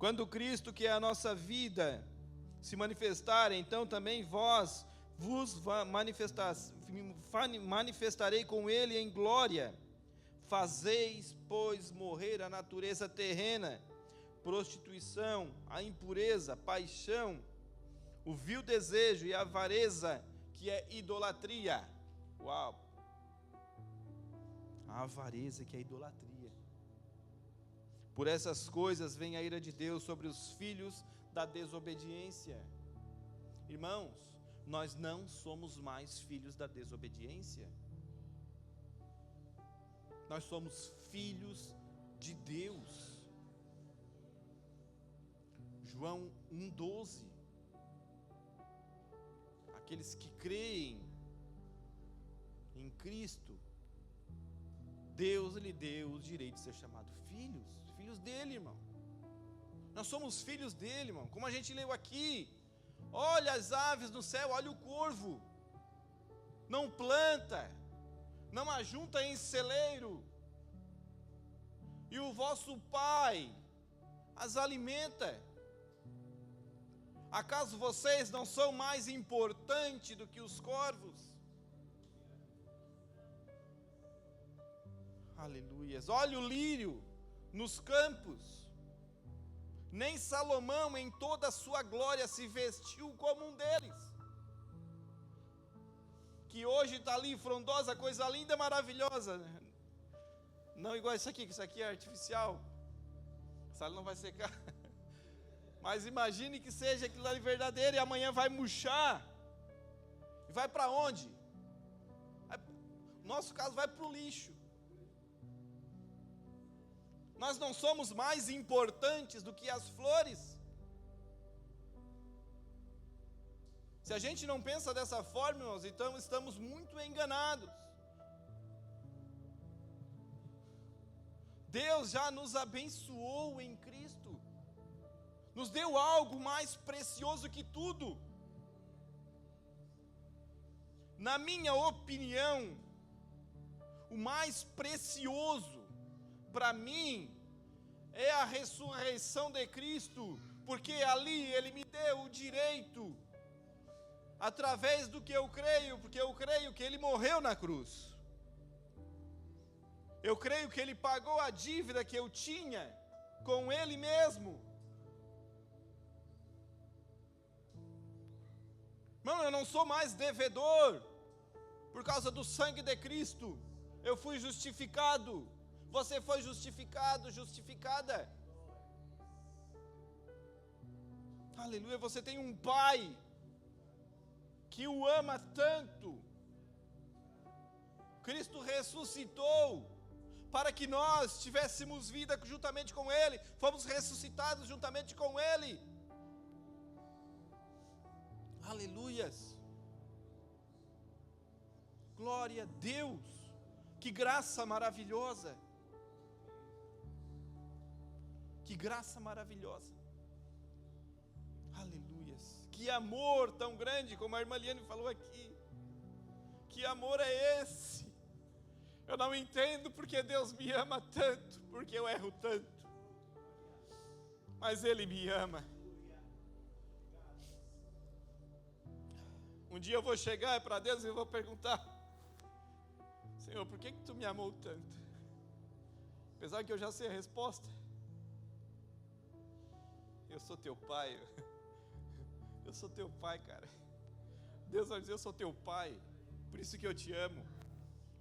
Quando Cristo, que é a nossa vida, se manifestar, então também vos manifestarei com Ele em glória. Fazeis, pois, morrer a natureza terrena, prostituição, a impureza, paixão, o vil desejo e a avareza, que é idolatria. Uau! A avareza, que é idolatria. Por essas coisas vem a ira de Deus sobre os filhos da desobediência. Irmãos, nós não somos mais filhos da desobediência. Nós somos filhos de Deus. João 1,12. Aqueles que creem em Cristo, Deus lhe deu o direito de ser chamado filhos dele, irmão. Nós somos filhos dele, irmão. Como a gente leu aqui, olha as aves no céu, olha o corvo, não planta, não ajunta em celeiro, e o vosso Pai as alimenta. Acaso vocês não são mais importantes do que os corvos? Aleluias. Olha o lírio nos campos. Nem Salomão em toda a sua glória se vestiu como um deles. Que hoje está ali frondosa, coisa linda, maravilhosa. Não igual isso aqui, que isso aqui é artificial. Essa não vai secar. Mas imagine que seja aquilo ali verdadeiro e amanhã vai murchar. E vai para onde? No nosso caso, vai para o lixo. Nós não somos mais importantes do que as flores. Se a gente não pensa dessa forma, irmãos, então estamos muito enganados. Deus já nos abençoou em Cristo. Nos deu algo mais precioso que tudo. Na minha opinião, o mais precioso para mim é a ressurreição de Cristo, porque ali Ele me deu o direito, através do que eu creio, porque eu creio que Ele morreu na cruz. Eu creio que Ele pagou a dívida que eu tinha com Ele mesmo. Irmão, eu não sou mais devedor. Por causa do sangue de Cristo, eu fui justificado. Você foi justificado, justificada. Aleluia, você tem um Pai que o ama tanto. Cristo ressuscitou para que nós tivéssemos vida juntamente com Ele. Fomos ressuscitados juntamente com Ele. Aleluias. Glória a Deus. Que graça maravilhosa. Que graça maravilhosa. Aleluias. Que amor tão grande, como a irmã Liane falou aqui. Que amor é esse? Eu não entendo porque Deus me ama tanto, porque eu erro tanto. Mas Ele me ama. Um dia eu vou chegar para Deus e vou perguntar: Senhor, por que Tu me amou tanto? Apesar que eu já sei a resposta. Eu sou teu pai. Eu sou teu pai, cara. Deus vai dizer: eu sou teu pai, por isso que eu te amo.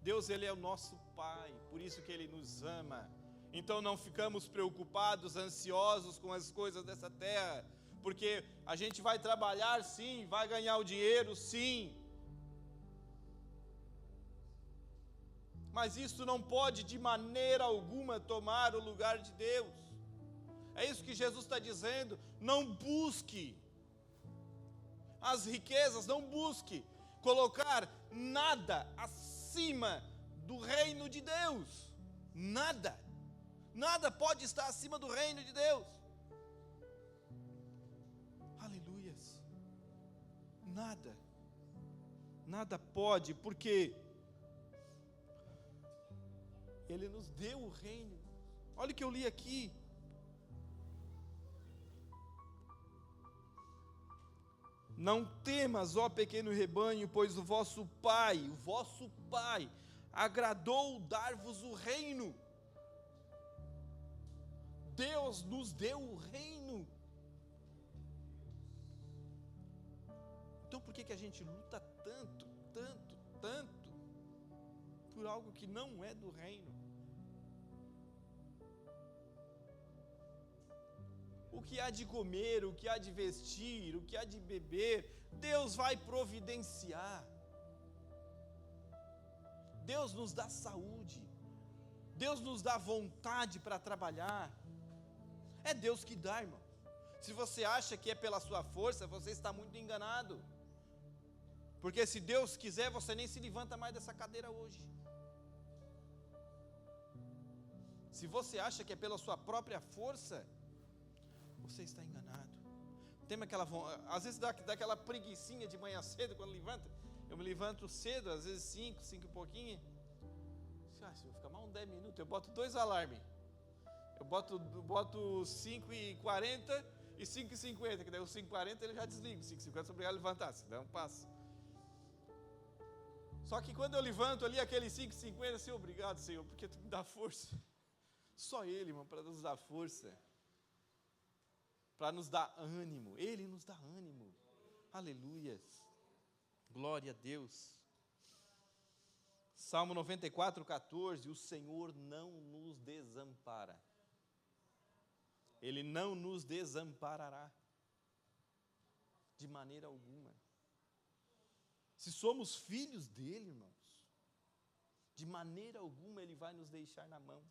Deus, Ele é o nosso Pai, por isso que Ele nos ama. Então não ficamos preocupados, ansiosos com as coisas dessa terra, porque a gente vai trabalhar sim, vai ganhar o dinheiro sim, mas isso não pode de maneira alguma tomar o lugar de Deus. É isso que Jesus está dizendo. Não busque as riquezas, não busque colocar nada acima do reino de Deus. Nada. Nada pode estar acima do reino de Deus. Aleluias. Nada. Nada pode, porque Ele nos deu o reino. Olha o que eu li aqui. Não temas, ó pequeno rebanho, pois o vosso Pai, agradou dar-vos o reino. Deus nos deu o reino. Então por que a gente luta tanto por algo que não é do reino? O que há de comer, o que há de vestir, o que há de beber, Deus vai providenciar. Deus nos dá saúde, Deus nos dá vontade para trabalhar. É Deus que dá, irmão. Se você acha que é pela sua força, você está muito enganado. Porque se Deus quiser, você nem se levanta mais dessa cadeira hoje. Se você acha que é pela sua própria força, você está enganado. Tem aquela, às vezes dá aquela preguicinha de manhã cedo quando levanta. Eu me levanto cedo, às vezes 5 e pouquinho. Se eu ficar mais uns 10 minutos, eu boto 2 alarmes. Eu boto 5h40 e 5h50, que daí os 5h40 ele já desliga, 5h50 sou obrigado a levantar, senão passa. Só que quando eu levanto ali aquele 5h50, assim, obrigado, Senhor, porque Tu me dá força. Só Ele, irmão, para nos dar força. Para nos dar ânimo. Ele nos dá ânimo. Aleluias. Glória a Deus. Salmo 94:14. O Senhor não nos desampara. Ele não nos desamparará. De maneira alguma. Se somos filhos dele, irmãos, de maneira alguma Ele vai nos deixar na mão.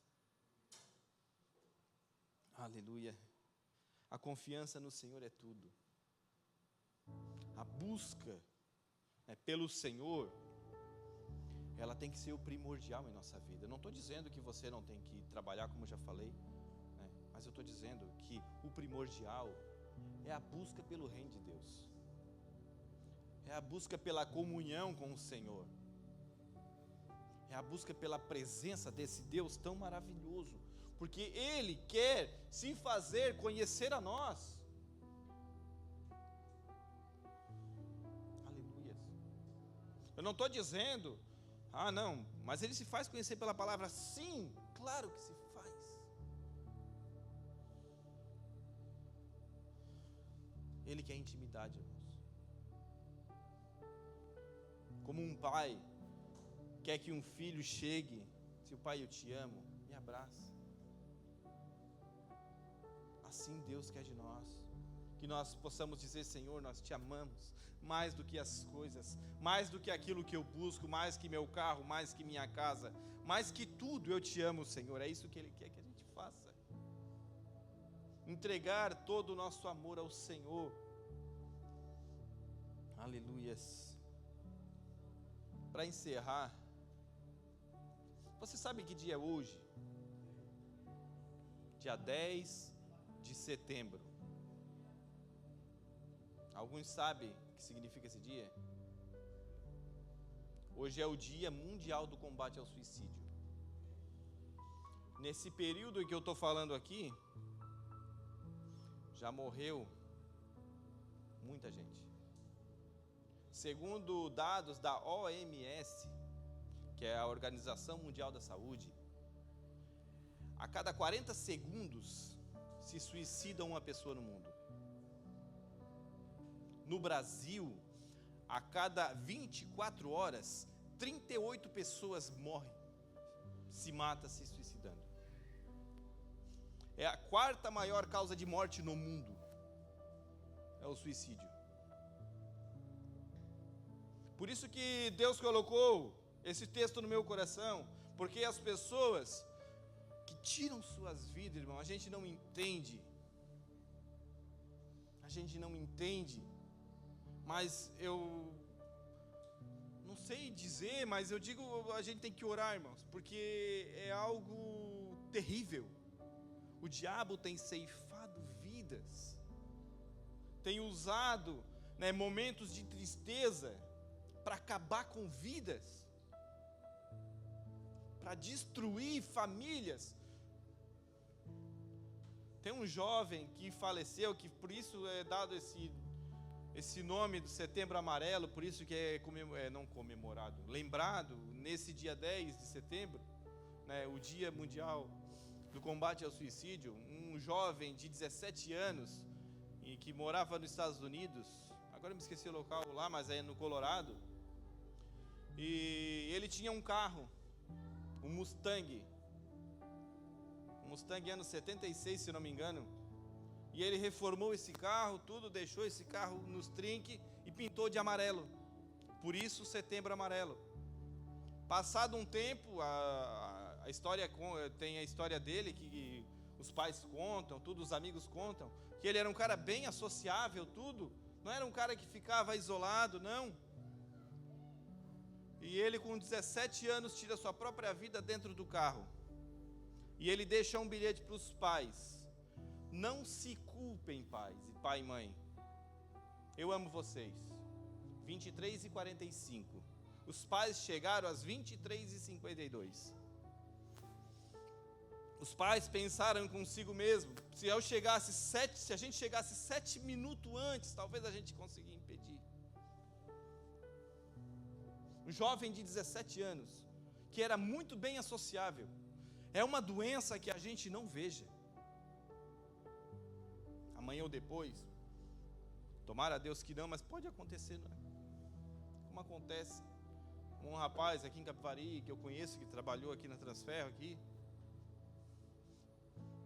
Aleluia. A confiança no Senhor é tudo. A busca pelo Senhor, ela tem que ser o primordial em nossa vida. Eu não estou dizendo que você não tem que trabalhar, como eu já falei, né? Mas eu estou dizendo que o primordial é a busca pelo reino de Deus. É a busca pela comunhão com o Senhor. É a busca pela presença desse Deus tão maravilhoso. Porque Ele quer se fazer conhecer a nós. Aleluia. Eu não estou dizendo, não, mas Ele se faz conhecer pela palavra. Sim, claro que se faz. Ele quer intimidade, irmãos. Como um pai quer que um filho chegue, se o pai, eu te amo, me abraça. Assim Deus quer de nós, que nós possamos dizer, Senhor, nós te amamos, mais do que as coisas, mais do que aquilo que eu busco, mais que meu carro, mais que minha casa, mais que tudo eu te amo, Senhor. É isso que Ele quer que a gente faça, entregar todo o nosso amor ao Senhor. Aleluias. Para encerrar, você sabe que dia é hoje? Dia 10 de setembro. Alguns sabem o que significa esse dia? Hoje é o Dia Mundial do Combate ao Suicídio. Nesse período que eu estou falando aqui, já morreu muita gente. Segundo dados da OMS, que é a Organização Mundial da Saúde, a cada 40 segundos se suicida uma pessoa no mundo. No Brasil, a cada 24 horas, 38 pessoas morrem, se matam se suicidando. É a 4ª maior causa de morte no mundo, é o suicídio. Por isso que Deus colocou esse texto no meu coração, porque as pessoas que tiram suas vidas, irmão, a gente não entende, mas dizer, mas eu digo, a gente tem que orar, irmãos, porque é algo terrível. O diabo tem ceifado vidas, tem usado, né, momentos de tristeza para acabar com vidas, para destruir famílias. Tem um jovem que faleceu, que por isso é dado esse nome do Setembro Amarelo, por isso que não comemorado, lembrado nesse dia 10 de setembro, né, o Dia Mundial do Combate ao Suicídio. Um jovem de 17 anos e que morava nos Estados Unidos, agora eu me esqueci o local lá, mas é no Colorado, e ele tinha um carro, um Mustang ano 76, se não me engano, e ele reformou esse carro, tudo, deixou esse carro nos trinques e pintou de amarelo, por isso Setembro Amarelo. Passado um tempo, a história tem a história dele, que os pais contam, tudo, os amigos contam, que ele era um cara bem associável, tudo, não era um cara que ficava isolado, não. E ele com 17 anos tira sua própria vida dentro do carro. E ele deixa um bilhete para os pais: não se culpem, pai e mãe, eu amo vocês. 23h45. Os pais chegaram às 23h52. Os pais pensaram consigo mesmo: se a gente chegasse 7 minutos antes, talvez a gente conseguisse impedir. Um jovem de 17 anos, que era muito bem associável. É uma doença que a gente não veja. Amanhã ou depois, tomara a Deus que não, mas pode acontecer, não é? Como acontece. Um rapaz aqui em Capivari, que eu conheço, que trabalhou aqui na Transferro, aqui,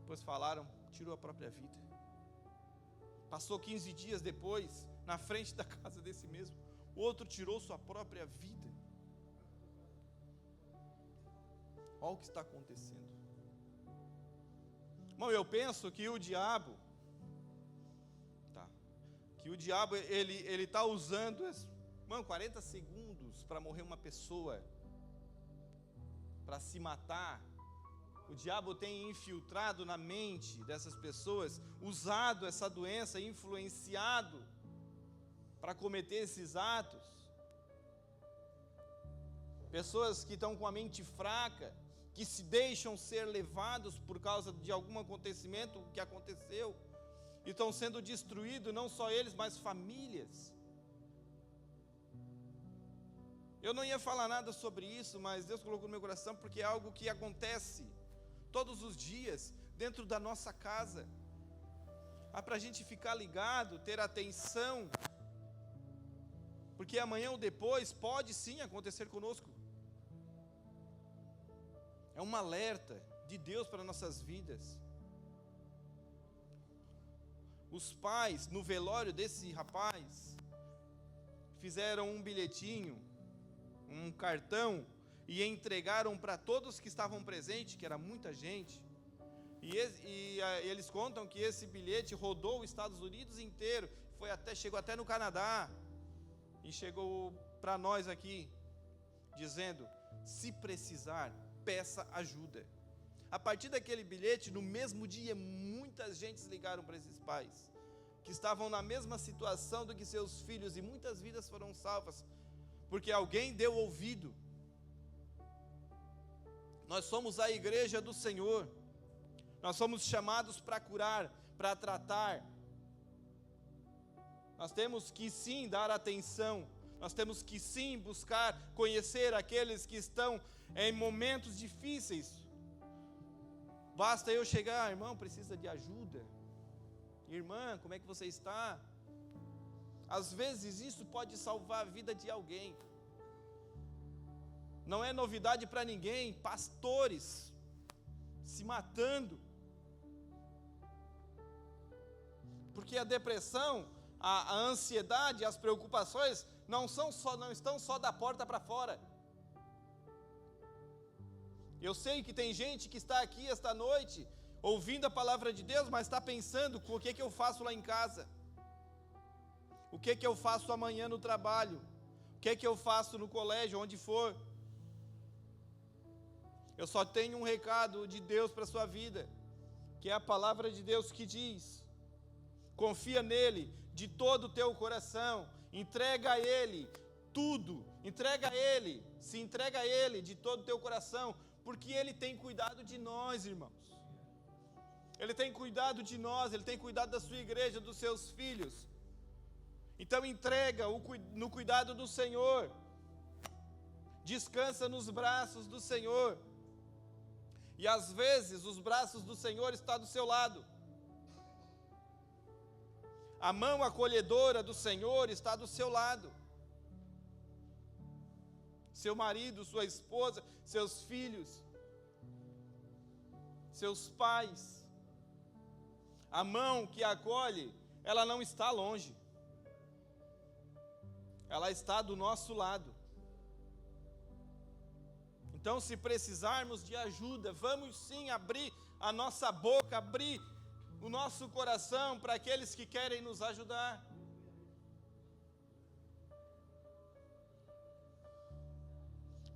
depois falaram, tirou a própria vida. Passou 15 dias depois, na frente da casa desse mesmo, o outro tirou sua própria vida. Olha o que está acontecendo. Irmão, eu penso que o diabo, ele está usando, 40 segundos para morrer uma pessoa, para se matar. O diabo tem infiltrado na mente dessas pessoas, usado essa doença, influenciado para cometer esses atos. Pessoas que estão com a mente fraca, que se deixam ser levados por causa de algum acontecimento que aconteceu, e estão sendo destruídos, não só eles, mas famílias. Eu não ia falar nada sobre isso, mas Deus colocou no meu coração, porque é algo que acontece todos os dias, dentro da nossa casa. Para a gente ficar ligado, ter atenção, porque amanhã ou depois pode sim acontecer conosco. É um alerta de Deus para nossas vidas. Os pais, no velório desse rapaz, fizeram um bilhetinho, um cartão, e entregaram para todos que estavam presentes, que era muita gente. E eles contam que esse bilhete rodou os Estados Unidos inteiro, chegou até no Canadá, e chegou para nós aqui, dizendo: se precisar, peça ajuda. A partir daquele bilhete, no mesmo dia, muitas gentes ligaram para esses pais, que estavam na mesma situação do que seus filhos, e muitas vidas foram salvas, porque alguém deu ouvido. Nós somos a igreja do Senhor, nós somos chamados para curar, para tratar. Nós temos que sim dar atenção, nós temos que sim buscar conhecer aqueles que estão em momentos difíceis. Basta eu chegar: irmão, precisa de ajuda? Irmã, como é que você está? Às vezes isso pode salvar a vida de alguém. Não é novidade para ninguém, pastores se matando, porque a depressão, a ansiedade, as preocupações não estão só da porta para fora. Eu sei que tem gente que está aqui esta noite, ouvindo a palavra de Deus, mas está pensando: o que eu faço lá em casa? O que eu faço amanhã no trabalho? que é que eu faço no colégio, onde for. Eu só tenho um recado de Deus para a sua vida, que é a palavra de Deus que diz: confia nele de todo o teu coração, entrega a ele tudo, se entrega a ele de todo o teu coração, porque ele tem cuidado de nós, irmãos. Ele tem cuidado de nós, ele tem cuidado da sua igreja, dos seus filhos. Então entrega no cuidado do Senhor, descansa nos braços do Senhor. E às vezes os braços do Senhor estão do seu lado. A mão acolhedora do Senhor está do seu lado. Seu marido, sua esposa, seus filhos, seus pais. A mão que acolhe, ela não está longe. Ela está do nosso lado. Então, se precisarmos de ajuda, vamos sim abrir a nossa boca, abrir o nosso coração para aqueles que querem nos ajudar.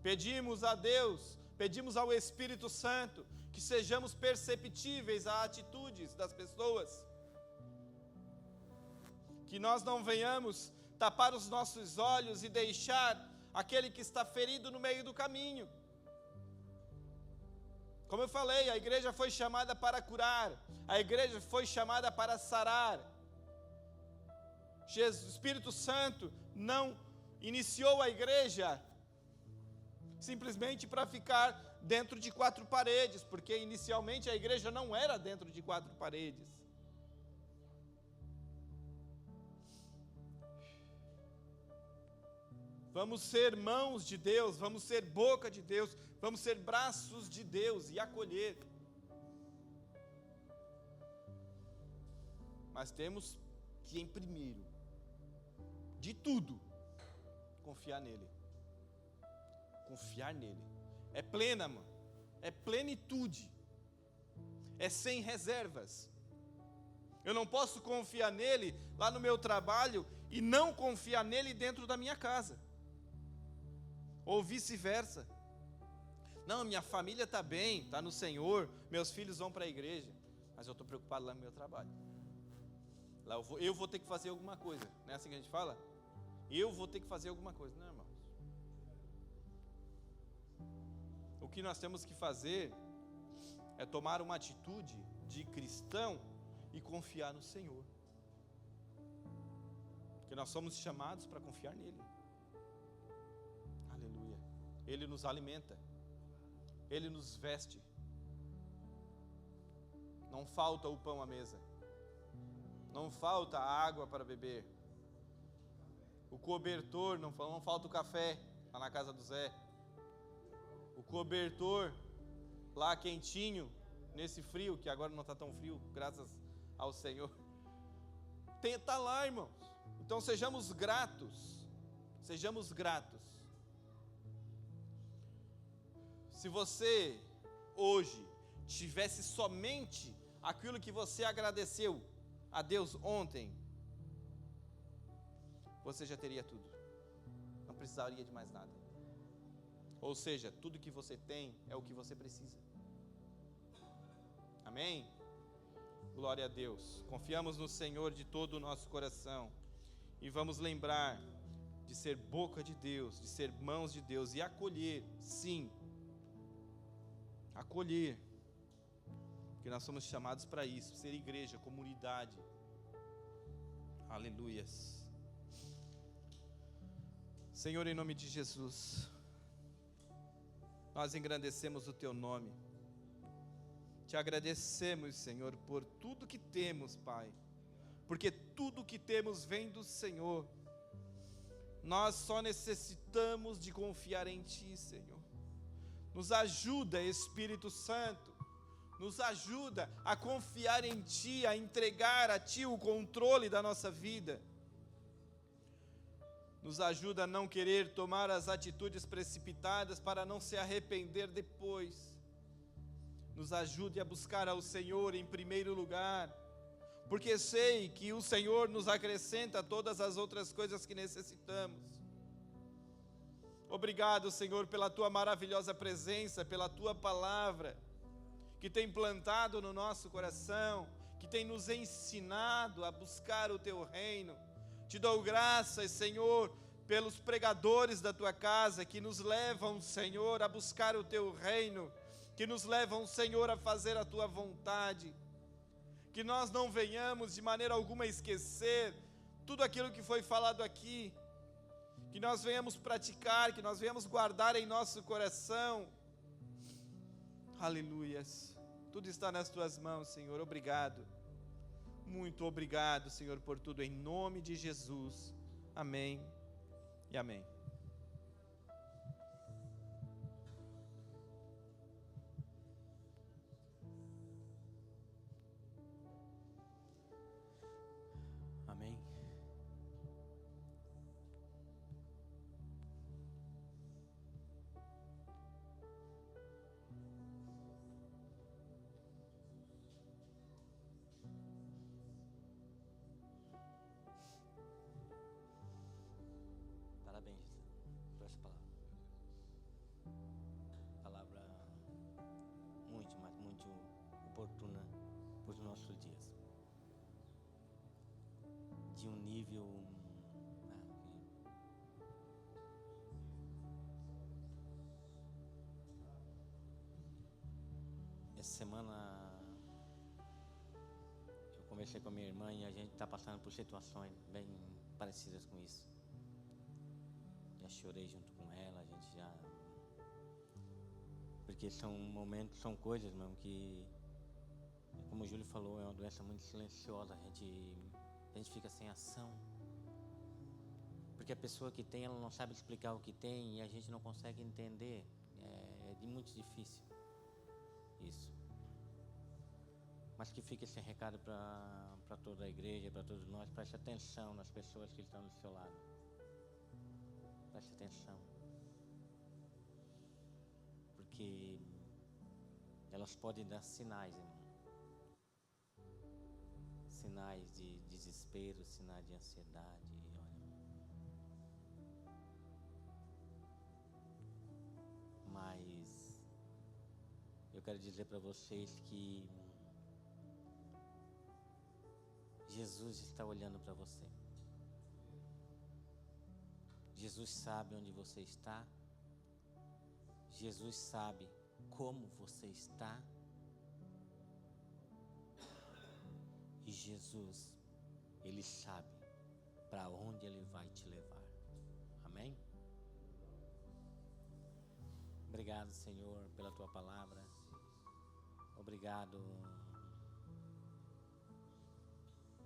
Pedimos a Deus, pedimos ao Espírito Santo, que sejamos perceptíveis a atitudes das pessoas. Que nós não venhamos tapar os nossos olhos e deixar aquele que está ferido no meio do caminho. Como eu falei, a igreja foi chamada para curar, a igreja foi chamada para sarar. O Espírito Santo não iniciou a igreja simplesmente para ficar dentro de 4 paredes, porque inicialmente a igreja não era dentro de 4 paredes. Vamos ser mãos de Deus, vamos ser boca de Deus, vamos ser braços de Deus e acolher. Mas temos que, em primeiro de tudo, confiar nele. Confiar nele. É plena, mano. É plenitude. É sem reservas. Eu não posso confiar nele lá no meu trabalho e não confiar nele dentro da minha casa. Ou vice-versa. Não, minha família está bem, está no Senhor, meus filhos vão para a igreja, mas eu estou preocupado lá no meu trabalho. Lá eu vou ter que fazer alguma coisa, não é assim que a gente fala? Eu vou ter que fazer alguma coisa, não, irmãos? O que nós temos que fazer é tomar uma atitude de cristão e confiar no Senhor. Porque nós somos chamados para confiar nele. Aleluia. Ele nos alimenta. Ele nos veste. Não falta o pão à mesa. Não falta a água para beber. O cobertor, não falta o café lá na casa do Zé. O cobertor lá quentinho, nesse frio, que agora não está tão frio, graças ao Senhor. Está lá, irmãos. Então sejamos gratos. Sejamos gratos. Se você hoje tivesse somente aquilo que você agradeceu a Deus ontem, você já teria tudo. Não precisaria de mais nada. Ou seja, tudo que você tem é o que você precisa. Amém? Glória a Deus. Confiamos no Senhor de todo o nosso coração. E vamos lembrar de ser boca de Deus, de ser mãos de Deus e acolher, sim. Acolher. Porque nós somos chamados para isso, ser igreja, comunidade. Aleluias. Senhor, em nome de Jesus, nós engrandecemos o Teu nome. Te agradecemos, Senhor, por tudo que temos, Pai. Porque tudo que temos vem do Senhor. Nós só necessitamos de confiar em Ti, Senhor. Nos ajuda, Espírito Santo. Nos ajuda a confiar em Ti, a entregar a Ti o controle da nossa vida. Nos ajuda a não querer tomar as atitudes precipitadas para não se arrepender depois. Nos ajude a buscar ao Senhor em primeiro lugar, porque sei que o Senhor nos acrescenta todas as outras coisas que necessitamos. Obrigado, Senhor, pela tua maravilhosa presença, pela tua palavra, que tem plantado no nosso coração, que tem nos ensinado a buscar o teu reino. Te dou graças, Senhor, pelos pregadores da tua casa, que nos levam, Senhor, a buscar o teu reino, que nos levam, Senhor, a fazer a tua vontade. Que nós não venhamos de maneira alguma esquecer tudo aquilo que foi falado aqui, que nós venhamos praticar, que nós venhamos guardar em nosso coração. Aleluias. Tudo está nas tuas mãos, Senhor. Obrigado. Muito obrigado, Senhor, por tudo, em nome de Jesus. Amém e amém. Amém. Parabéns por essa palavra. Palavra muito, mas muito oportuna para os nossos dias. De um nível essa semana eu conversei com a minha irmã e a gente está passando por situações bem parecidas com isso. Já chorei junto com ela, a gente já... Porque são momentos, são coisas mesmo que, como o Júlio falou, é uma doença muito silenciosa, a gente fica sem ação. Porque a pessoa que tem, ela não sabe explicar o que tem e a gente não consegue entender. É muito difícil isso. Mas que fica esse recado para toda a igreja, para todos nós. Preste atenção nas pessoas que estão do seu lado. Preste atenção. Porque elas podem dar sinais, irmão. Sinais de desespero, sinais de ansiedade. Olha. Mas eu quero dizer para vocês que Jesus está olhando para você. Jesus sabe onde você está. Jesus sabe como você está. E Jesus, Ele sabe para onde Ele vai te levar. Amém? Obrigado, Senhor, pela Tua palavra. Obrigado,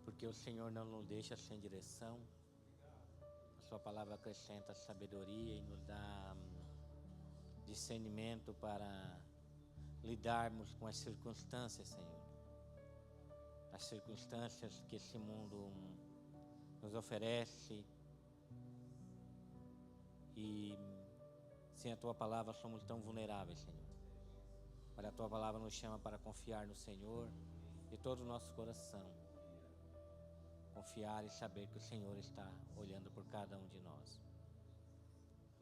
porque o Senhor não nos deixa sem direção. A Sua palavra acrescenta sabedoria e nos dá discernimento para lidarmos com as circunstâncias, Senhor. As circunstâncias que esse mundo nos oferece. E sem a Tua palavra somos tão vulneráveis, Senhor. Mas a Tua palavra nos chama para confiar no Senhor de todo o nosso coração. Confiar e saber que o Senhor está olhando por cada um de nós.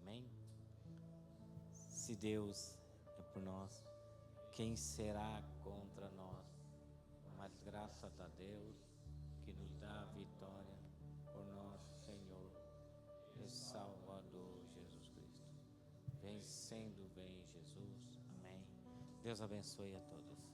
Amém? Se Deus é por nós, quem será contra nós? Mas graças a Deus que nos dá a vitória por nosso Senhor e Salvador Jesus Cristo. Vencendo bem Jesus. Amém. Deus abençoe a todos.